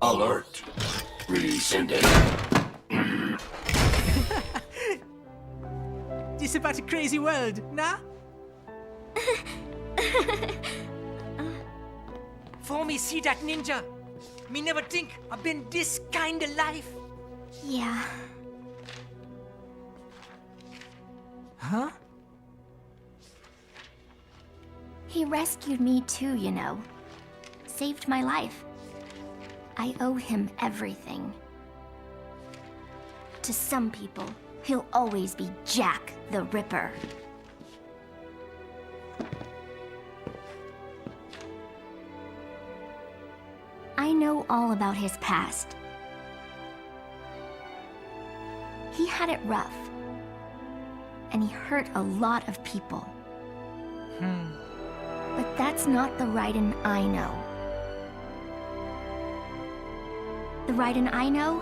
Alert! Rescinding. This about a crazy world, nah? For me see that ninja, me never think I've been this kind of life. Yeah. Huh? He rescued me too, you know. Saved my life. I owe him everything. To some people, he'll always be Jack the Ripper. I know all about his past. He had it rough. And he hurt a lot of people. But that's not the Raiden I know. The Raiden I know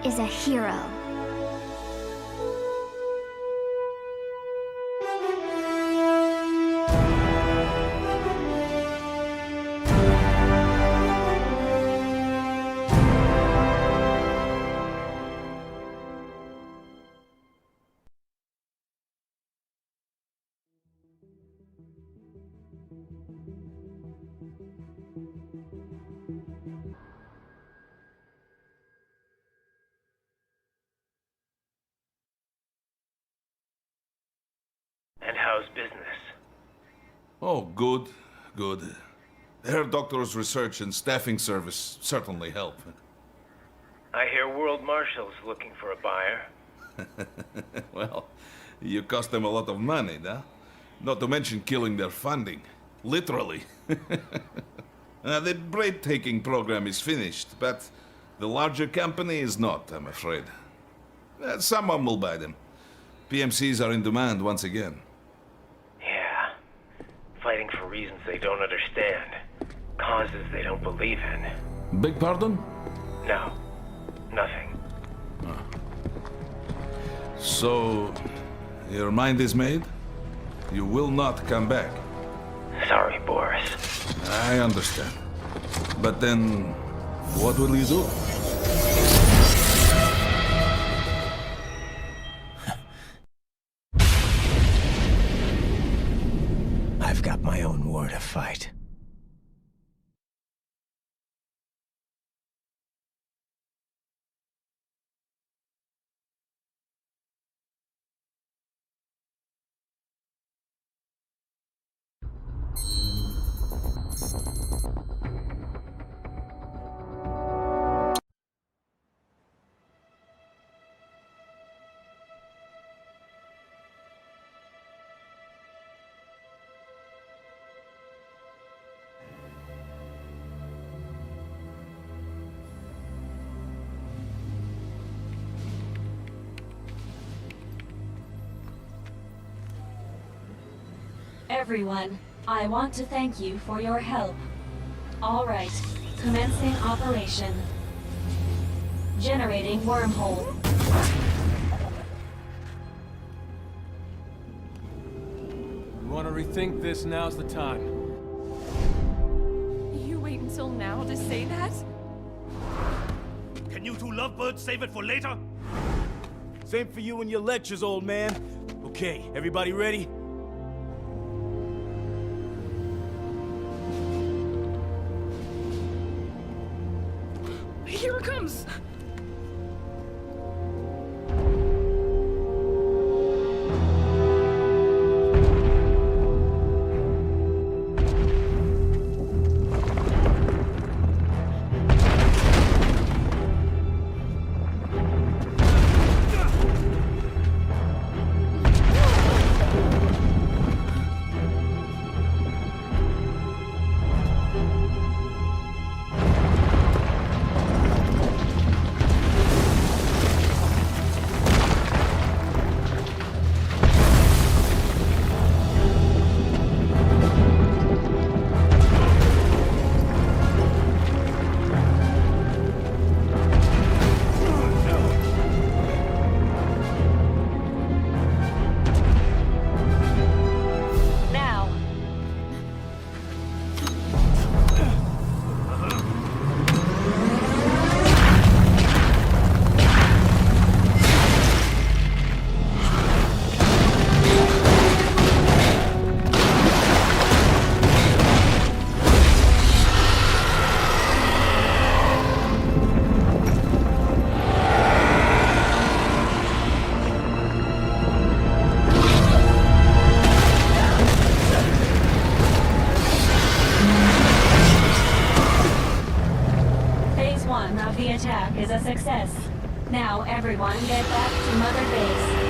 is a hero. And how's business? Oh, good, good. Herr Doctor's research and staffing service certainly help. I hear World Marshal's looking for a buyer. Well, you cost them a lot of money, huh? Not to mention killing their funding. Literally. The breathtaking program is finished, but the larger company is not, I'm afraid. Someone will buy them. PMCs are in demand once again. Yeah. Fighting for reasons they don't understand. Causes they don't believe in. Beg pardon? No. Nothing. So, your mind is made? You will not come back. Sorry, Boris. I understand. But then, what will you do? I've got my own war to fight. Everyone, I want to thank you for your help. All right, commencing operation. Generating wormhole. You want to rethink this? Now's the time. You wait until now to say that? Can you two lovebirds save it for later? Same for you and your lectures, old man. Okay, everybody ready? Here it comes! The attack is a success. Now everyone get back to Mother Base.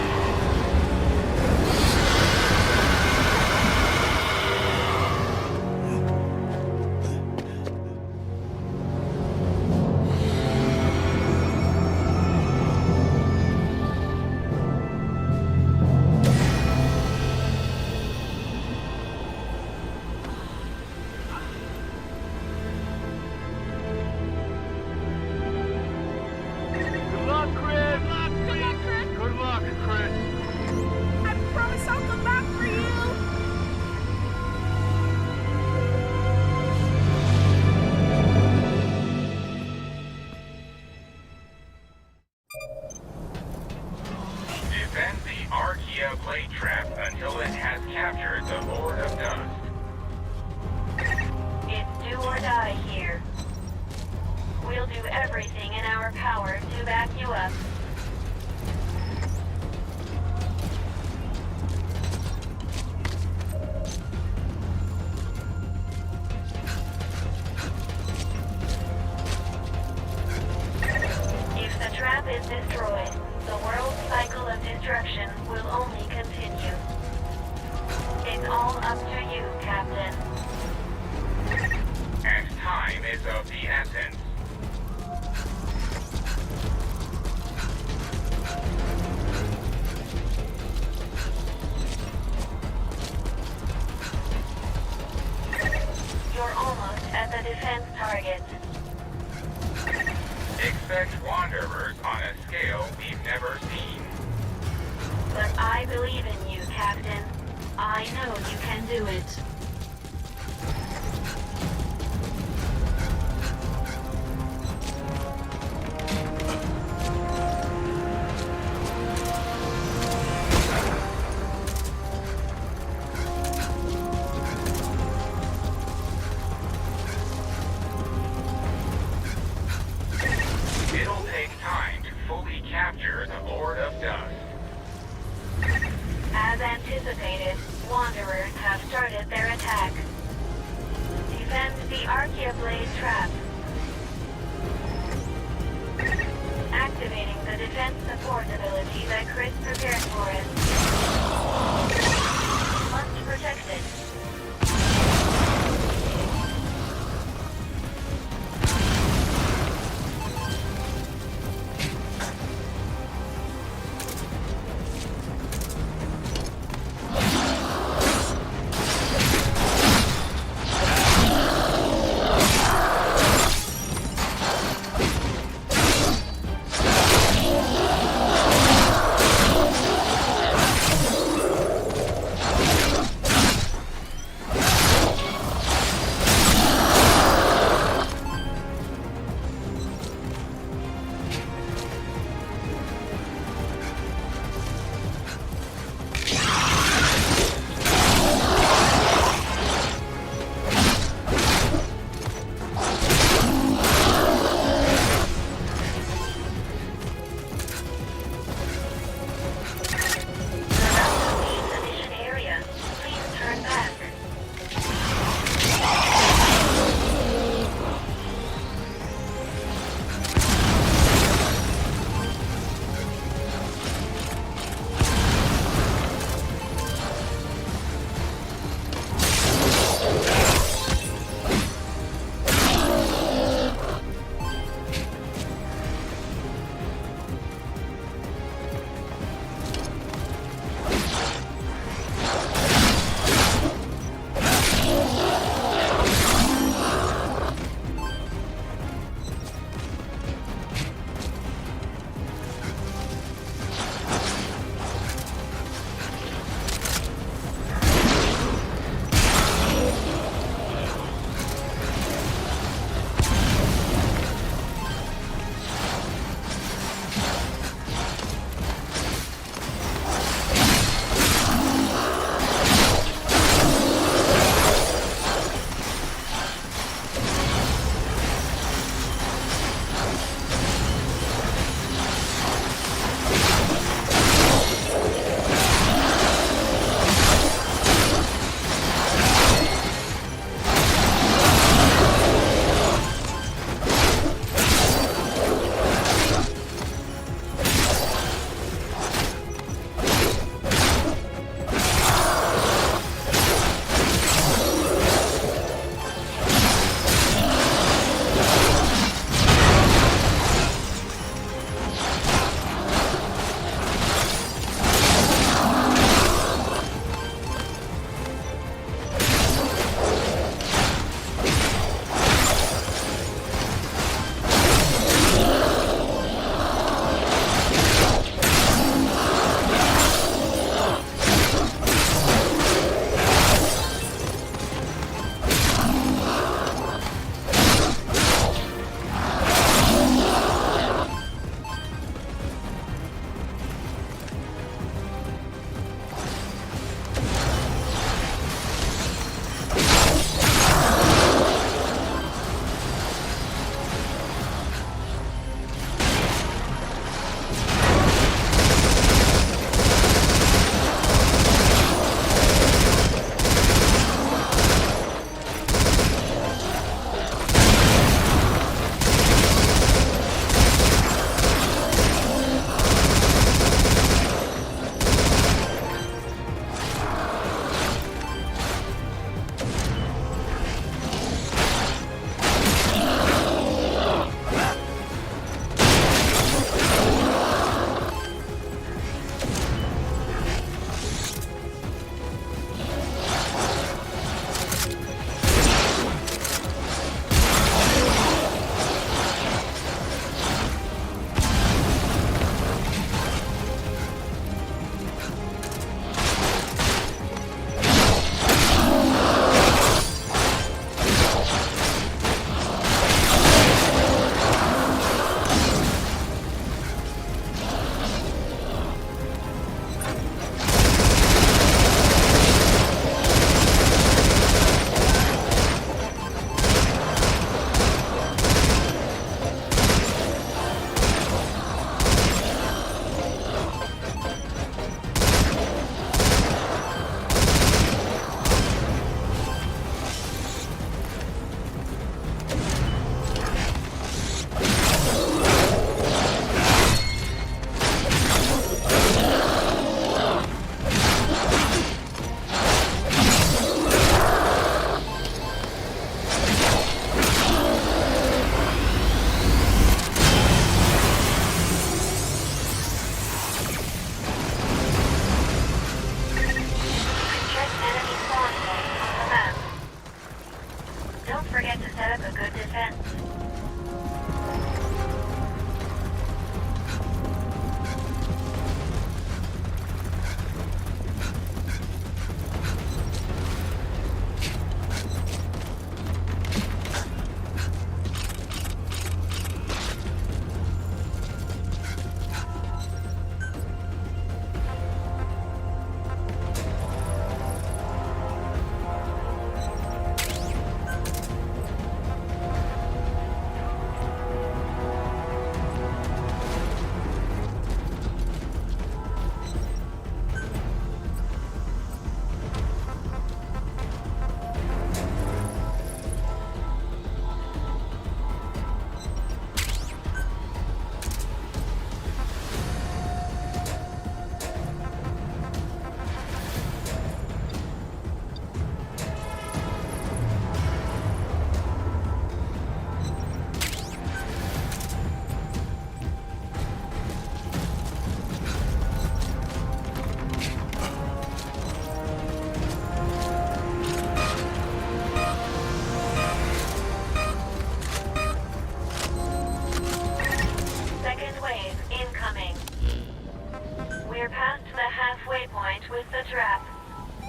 with the trap.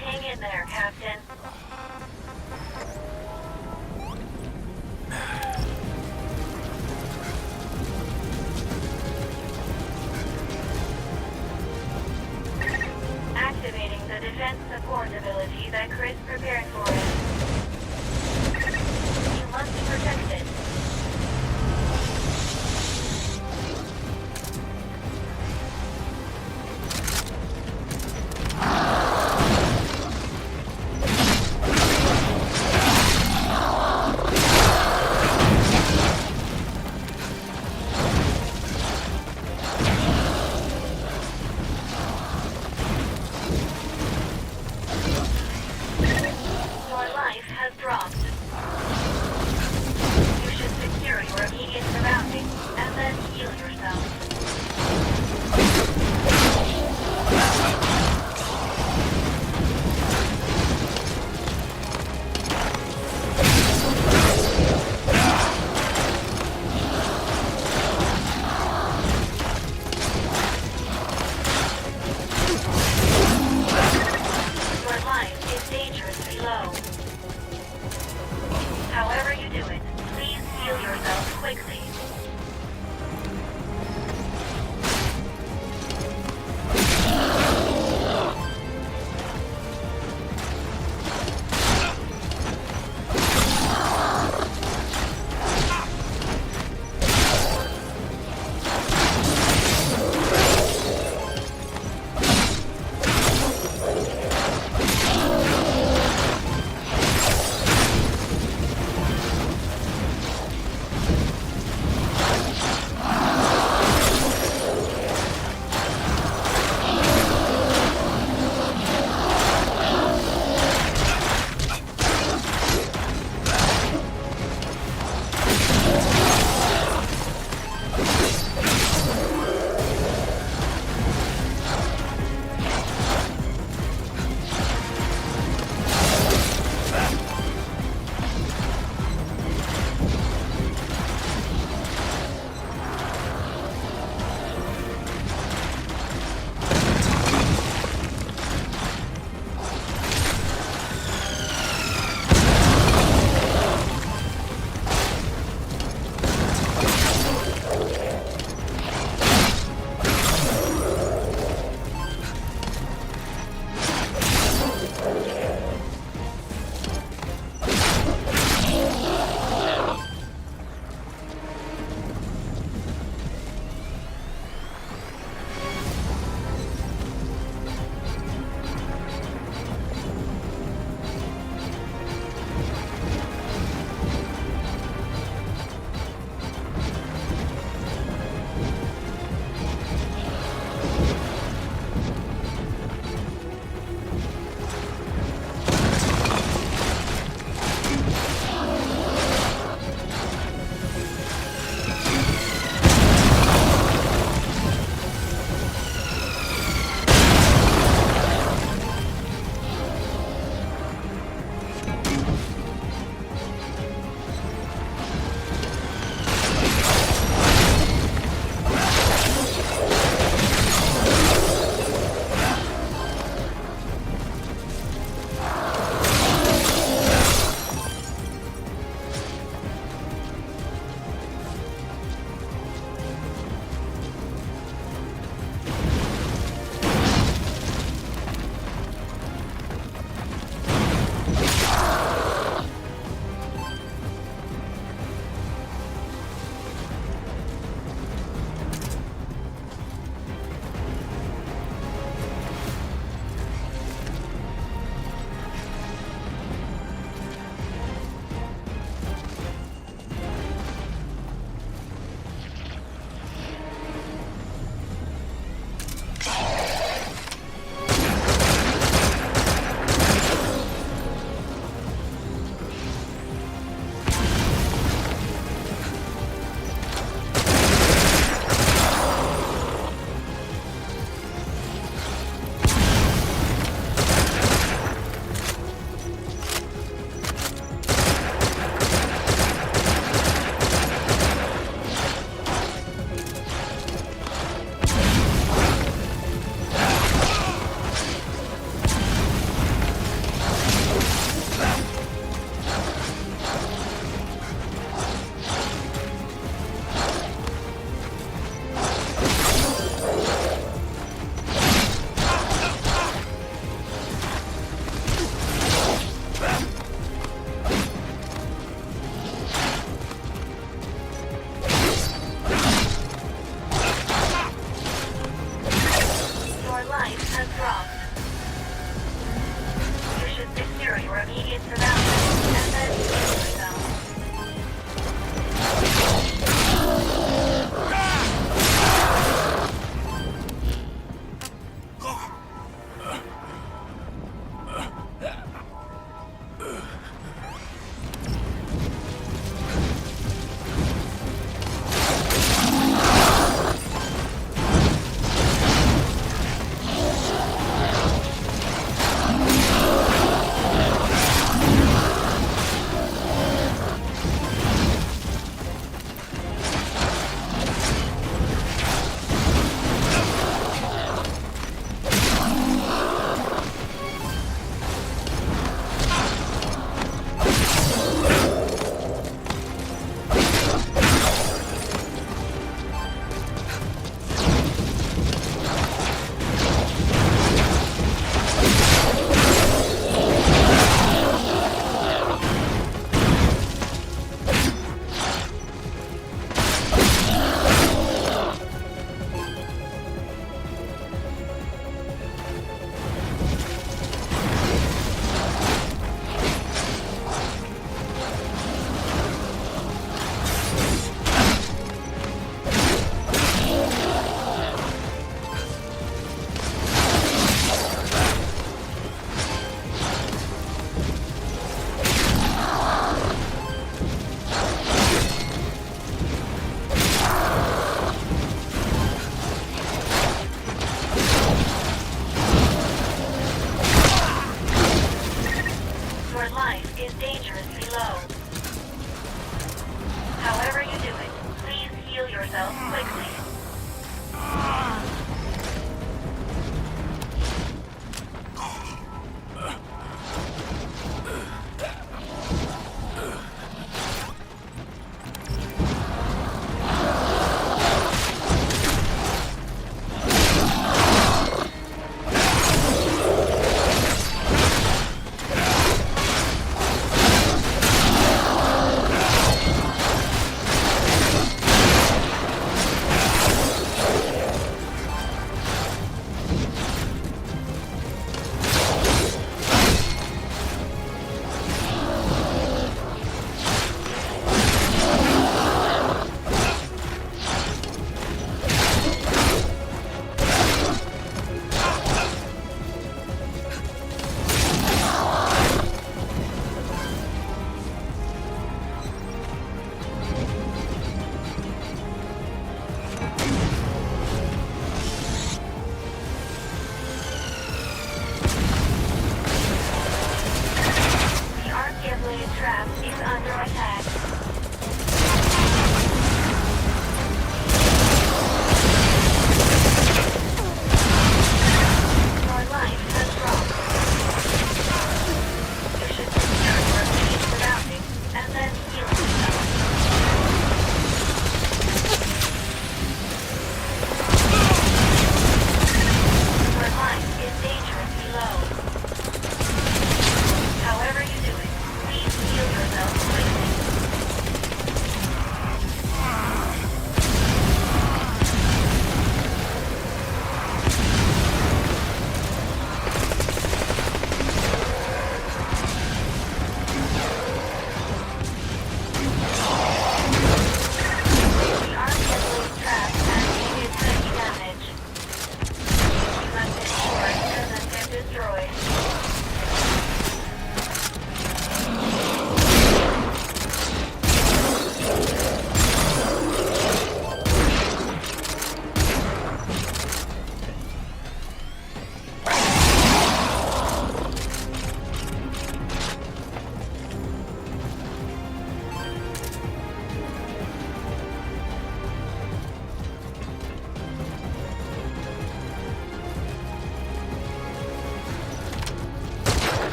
Hang in there, Captain. Activating the defense support ability that Chris prepared for us. You must be protected. yourself quickly.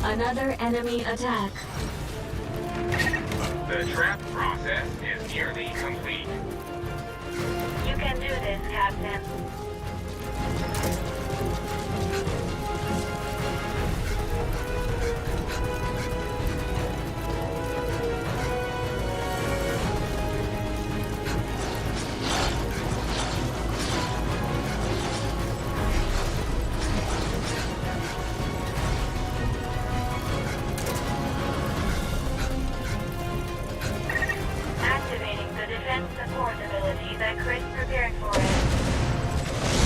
Another enemy attack. The trap process is nearly complete. You can do this, Captain. Activating the defense support ability that Chris prepared for it.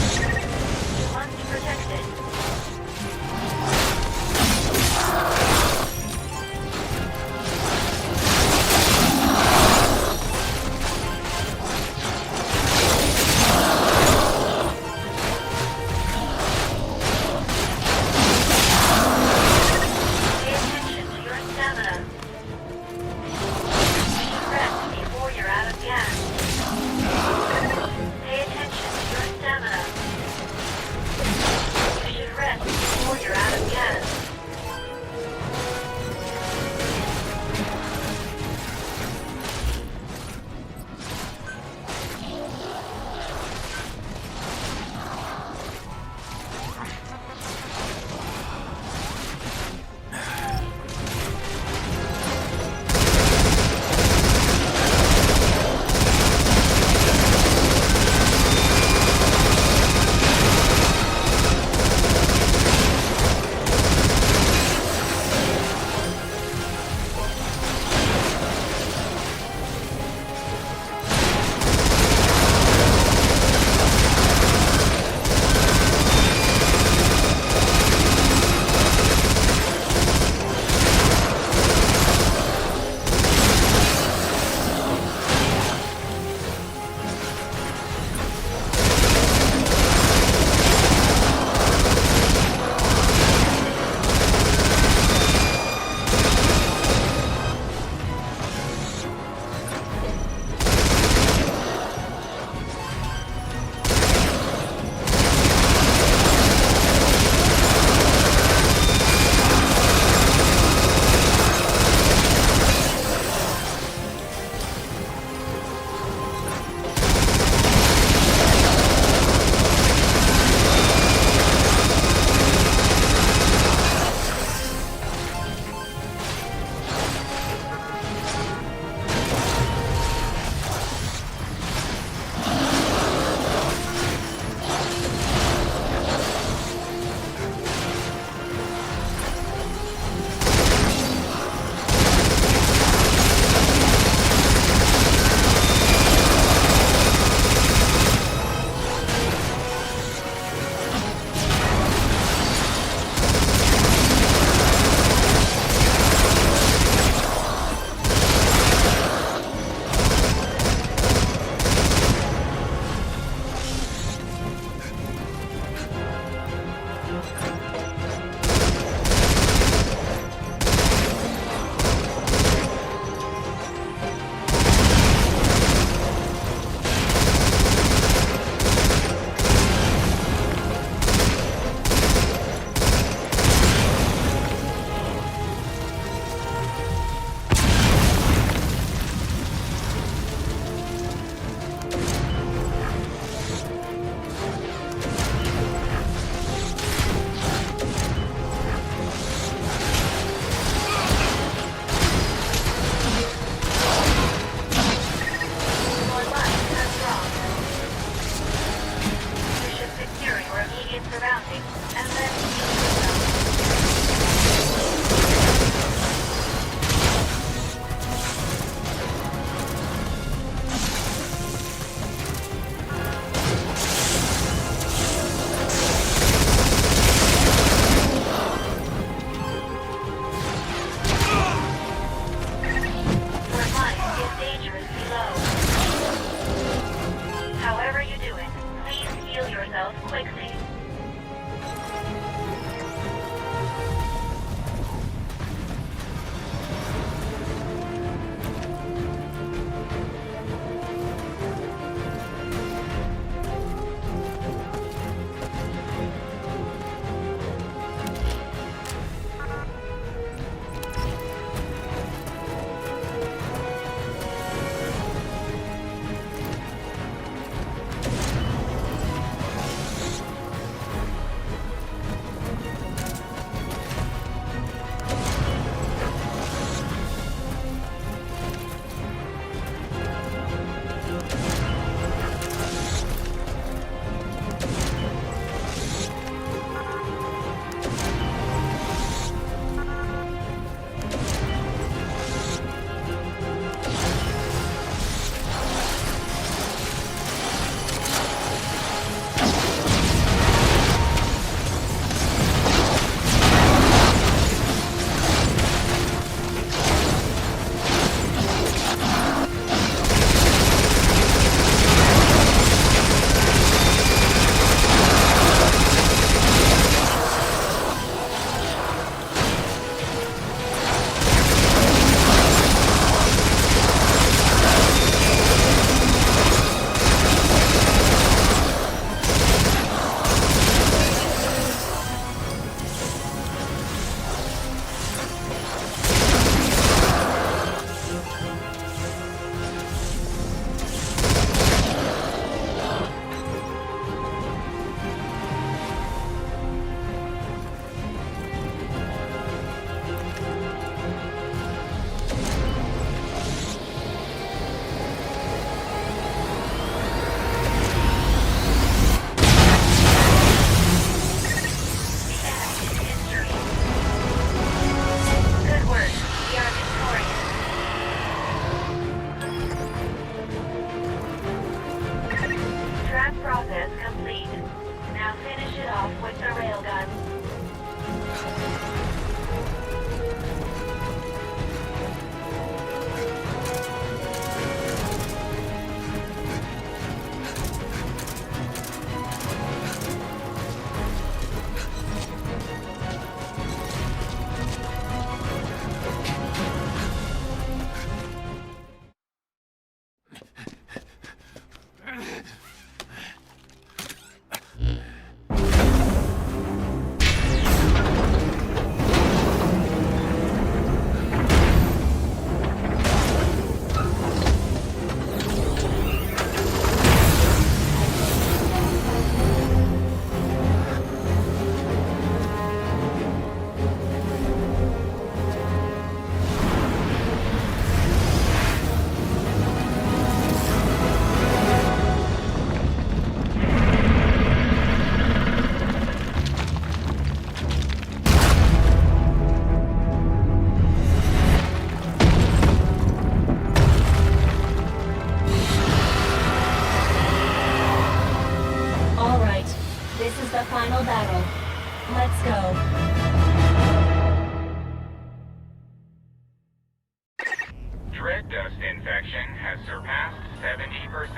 surpassed 70%.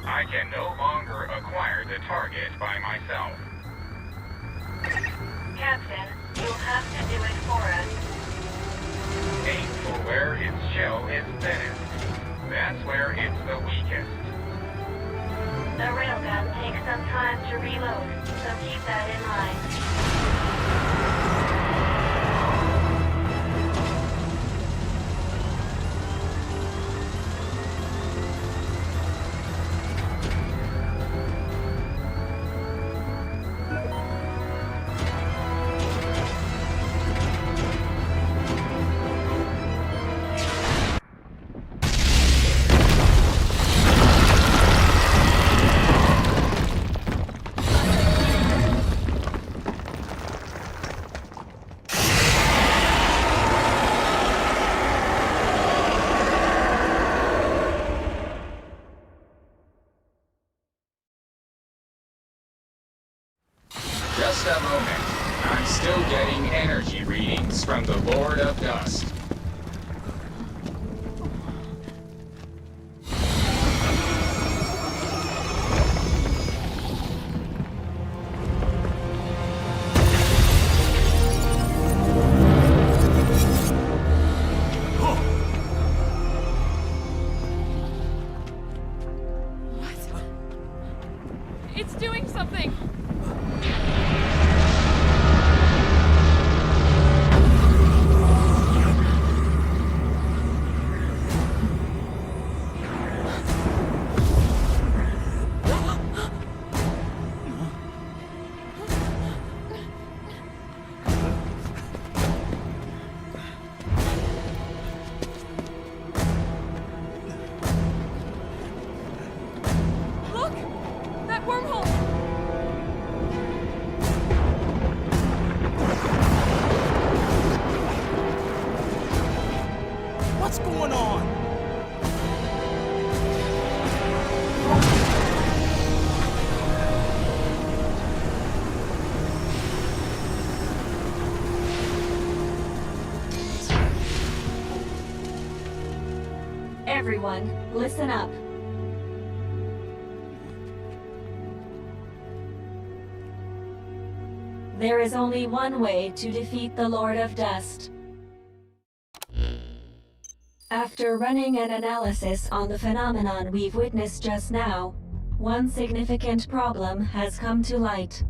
I can no longer acquire the target by myself. Captain, you'll have to do it for us. Aim for where its shell is thinnest. That's where it's the weakest. The railgun takes some time to reload, so keep that in mind. Just a moment. I'm still getting energy readings from the Lord of Dust. It's doing something! Look! That wormhole! What's going on? Everyone, listen up. There is only one way to defeat the Lord of Dust. After running an analysis on the phenomenon we've witnessed just now, one significant problem has come to light.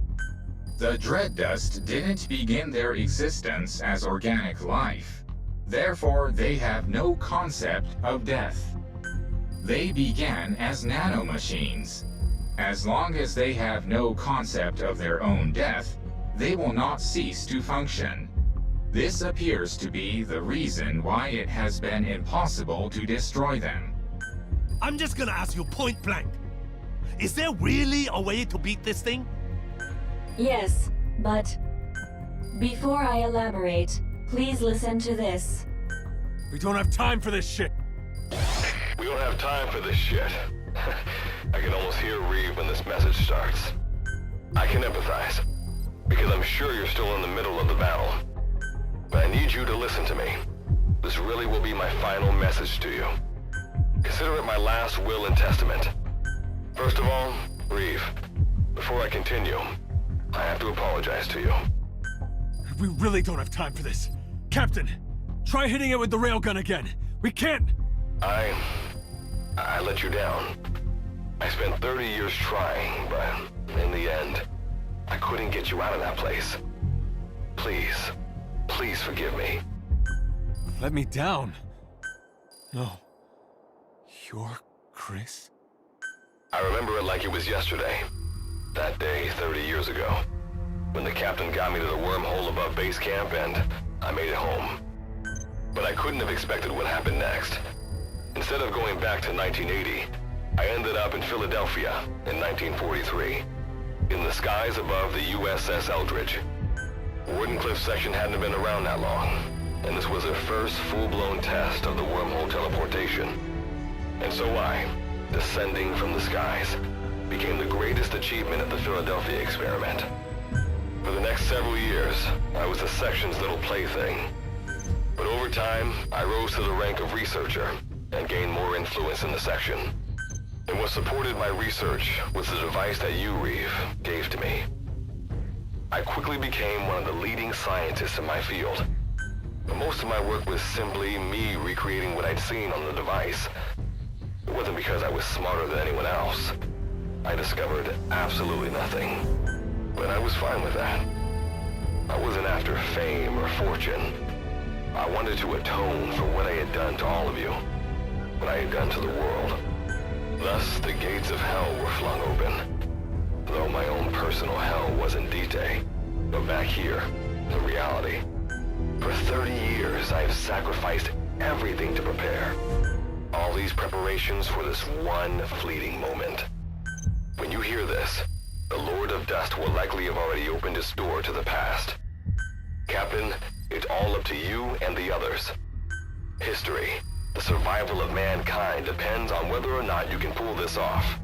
The Dread Dust didn't begin their existence as organic life. Therefore, they have no concept of death. They began as nanomachines. As long as they have no concept of their own death, they will not cease to function. This appears to be the reason why it has been impossible to destroy them. I'm just gonna ask you point blank. Is there really a way to beat this thing? Yes, but before I elaborate, please listen to this. We don't have time for this shit. We don't have time for this shit. I can almost hear Reeve when this message starts. I can empathize, because I'm sure you're still in the middle of the battle. But I need you to listen to me. This really will be my final message to you. Consider it my last will and testament. First of all, Reeve, before I continue, I have to apologize to you. We really don't have time for this. Captain, try hitting it with the railgun again. We can't... I let you down. I spent 30 years trying, but in the end, I couldn't get you out of that place. Please, please forgive me. Let me down? No. You're Chris? I remember it like it was yesterday. That day, 30 years ago. When the captain got me to the wormhole above base camp and I made it home. But I couldn't have expected what happened next. Instead of going back to 1980, I ended up in Philadelphia in 1943. In the skies above the USS Eldridge. Wardenclyffe section hadn't been around that long, and this was their first full-blown test of the wormhole teleportation. And so I, descending from the skies, became the greatest achievement of the Philadelphia experiment. For the next several years, I was the section's little plaything. But over time, I rose to the rank of researcher, and gain more influence in the section. It was supported by research with the device that you, Reeve, gave to me. I quickly became one of the leading scientists in my field. But most of my work was simply me recreating what I'd seen on the device. It wasn't because I was smarter than anyone else. I discovered absolutely nothing. But I was fine with that. I wasn't after fame or fortune. I wanted to atone for what I had done to all of you. What I had done to the world. Thus, the gates of hell were flung open. Though my own personal hell wasn't D-Day, but back here, the reality. For 30 years, I have sacrificed everything to prepare. All these preparations for this one fleeting moment. When you hear this, the Lord of Dust will likely have already opened his door to the past. Captain, it's all up to you and the others. History, the survival of mankind depends on whether or not you can pull this off.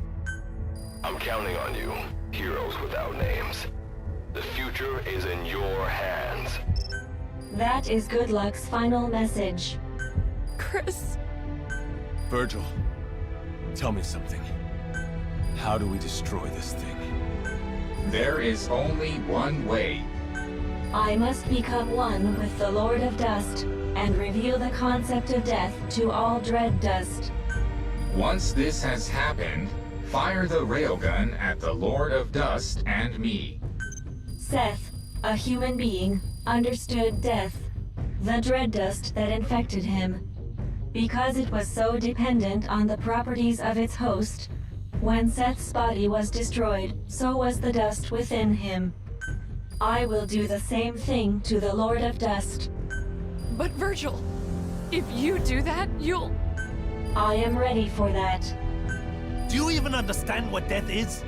I'm counting on you, heroes without names. The future is in your hands. That is Good Luck's final message. Chris. Virgil, tell me something. How do we destroy this thing? There is only one way. I must become one with the Lord of Dust and reveal the concept of death to all dread dust. Once this has happened, fire the railgun at the Lord of Dust and me. Seth, a human being, understood death, the dread dust that infected him. Because it was so dependent on the properties of its host, when Seth's body was destroyed, so was the dust within him. I will do the same thing to the Lord of Dust. But Virgil, if you do that, you'll... I am ready for that. Do you even understand what death is?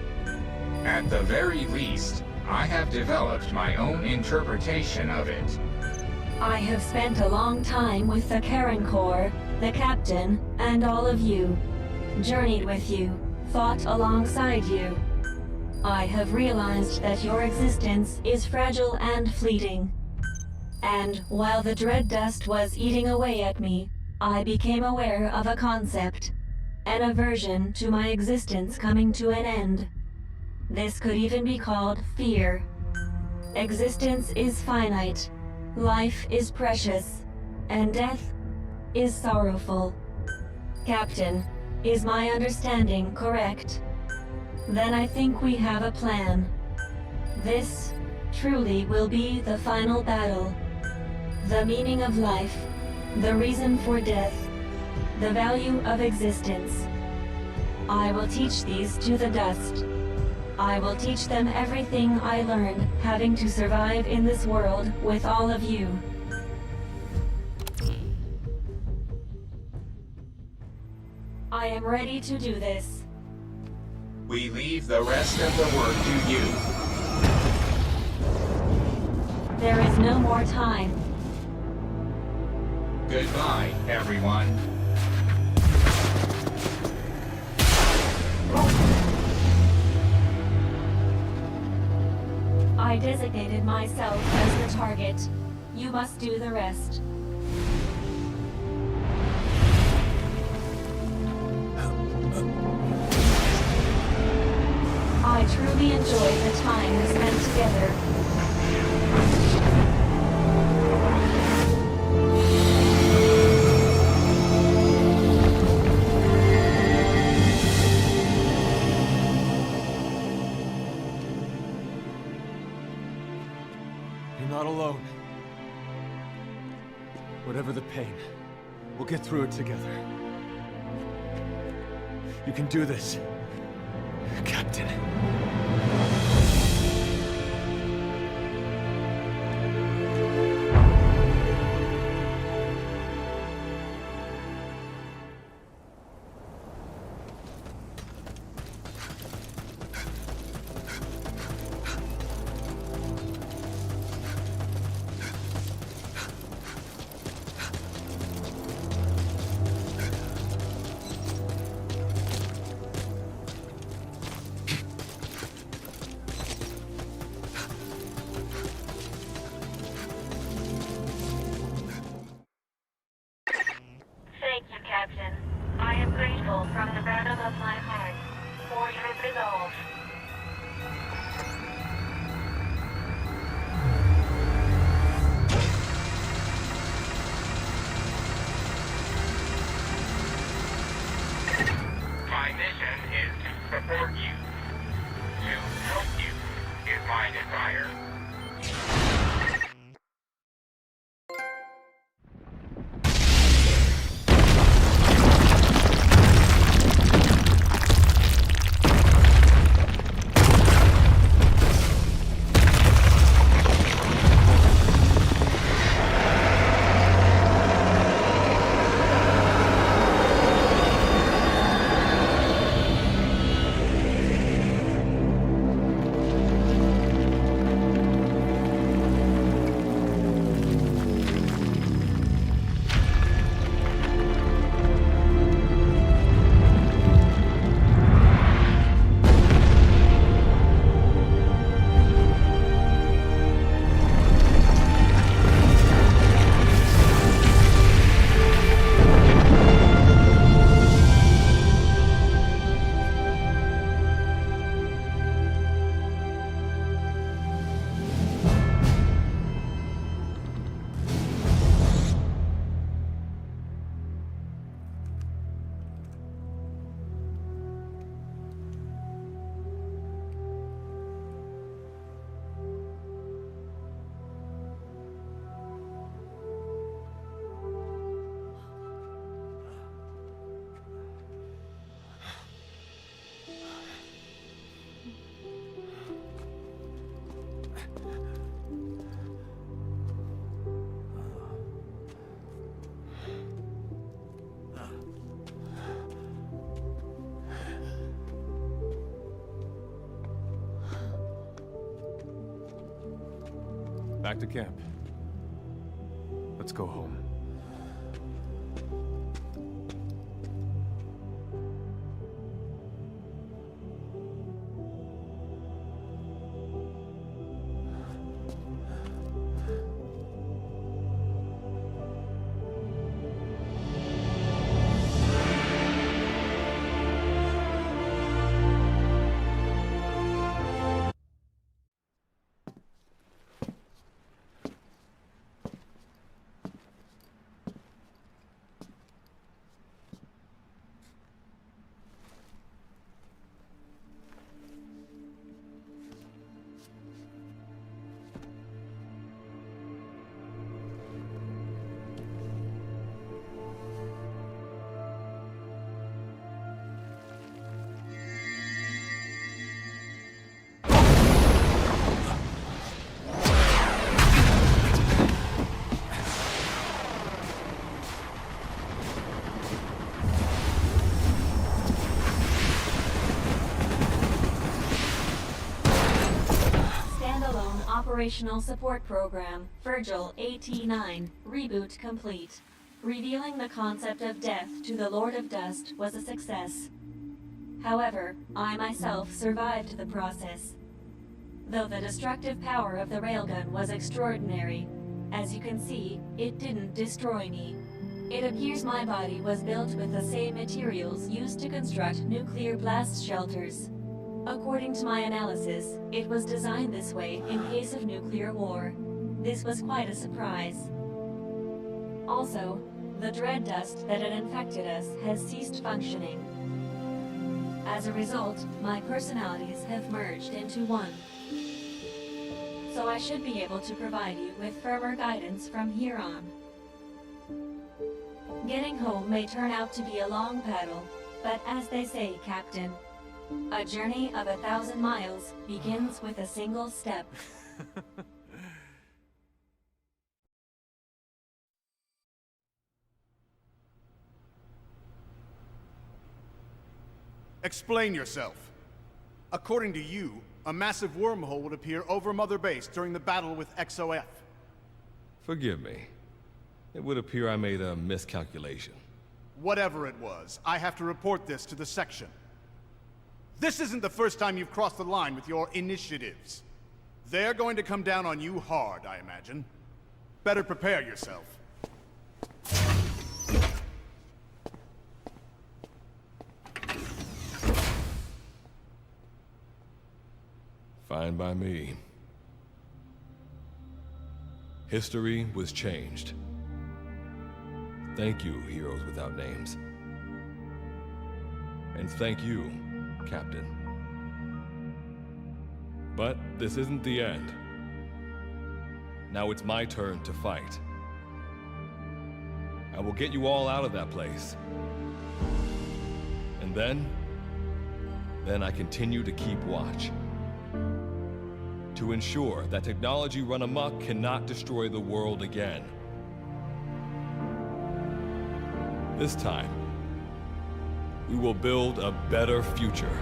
At the very least, I have developed my own interpretation of it. I have spent a long time with the Karen Corps, the captain, and all of you. Journeyed with you, fought alongside you. I have realized that your existence is fragile and fleeting. And while the dread dust was eating away at me, I became aware of a concept, an aversion to my existence coming to an end. This could even be called fear. Existence is finite, life is precious, and death is sorrowful. Captain, is my understanding correct? Then I think we have a plan. This truly will be the final battle. The meaning of life, the reason for death, the value of existence. I will teach these to the dust. I will teach them everything I learned having to survive in this world with all of you. I am ready to do this. We leave the rest of the work to you. There is no more time. Goodbye, everyone. I designated myself as the target. You must do the rest. I truly enjoy the time we spent together. You're not alone. Whatever the pain, we'll get through it together. You can do this, Captain. Back to camp. Let's go home. Operational Support Program, Virgil AT-9, reboot complete. Revealing the concept of death to the Lord of Dust was a success. However, I myself survived the process. Though the destructive power of the railgun was extraordinary, as you can see, it didn't destroy me. It appears my body was built with the same materials used to construct nuclear blast shelters. According to my analysis, it was designed this way in case of nuclear war. This was quite a surprise. Also, the dread dust that had infected us has ceased functioning. As a result, my personalities have merged into one. So I should be able to provide you with firmer guidance from here on. Getting home may turn out to be a long paddle, but as they say, Captain, a journey of 1,000 miles begins with a single step. Explain yourself. According to you, a massive wormhole would appear over Mother Base during the battle with XOF. Forgive me. It would appear I made a miscalculation. Whatever it was, I have to report this to the section. This isn't the first time you've crossed the line with your initiatives. They're going to come down on you hard, I imagine. Better prepare yourself. Fine by me. History was changed. Thank you, heroes without names. And thank you, Captain. But this isn't the end. Now it's my turn to fight. I will get you all out of that place. And then I continue to keep watch. To ensure that technology run amok cannot destroy the world again. This time, we will build a better future.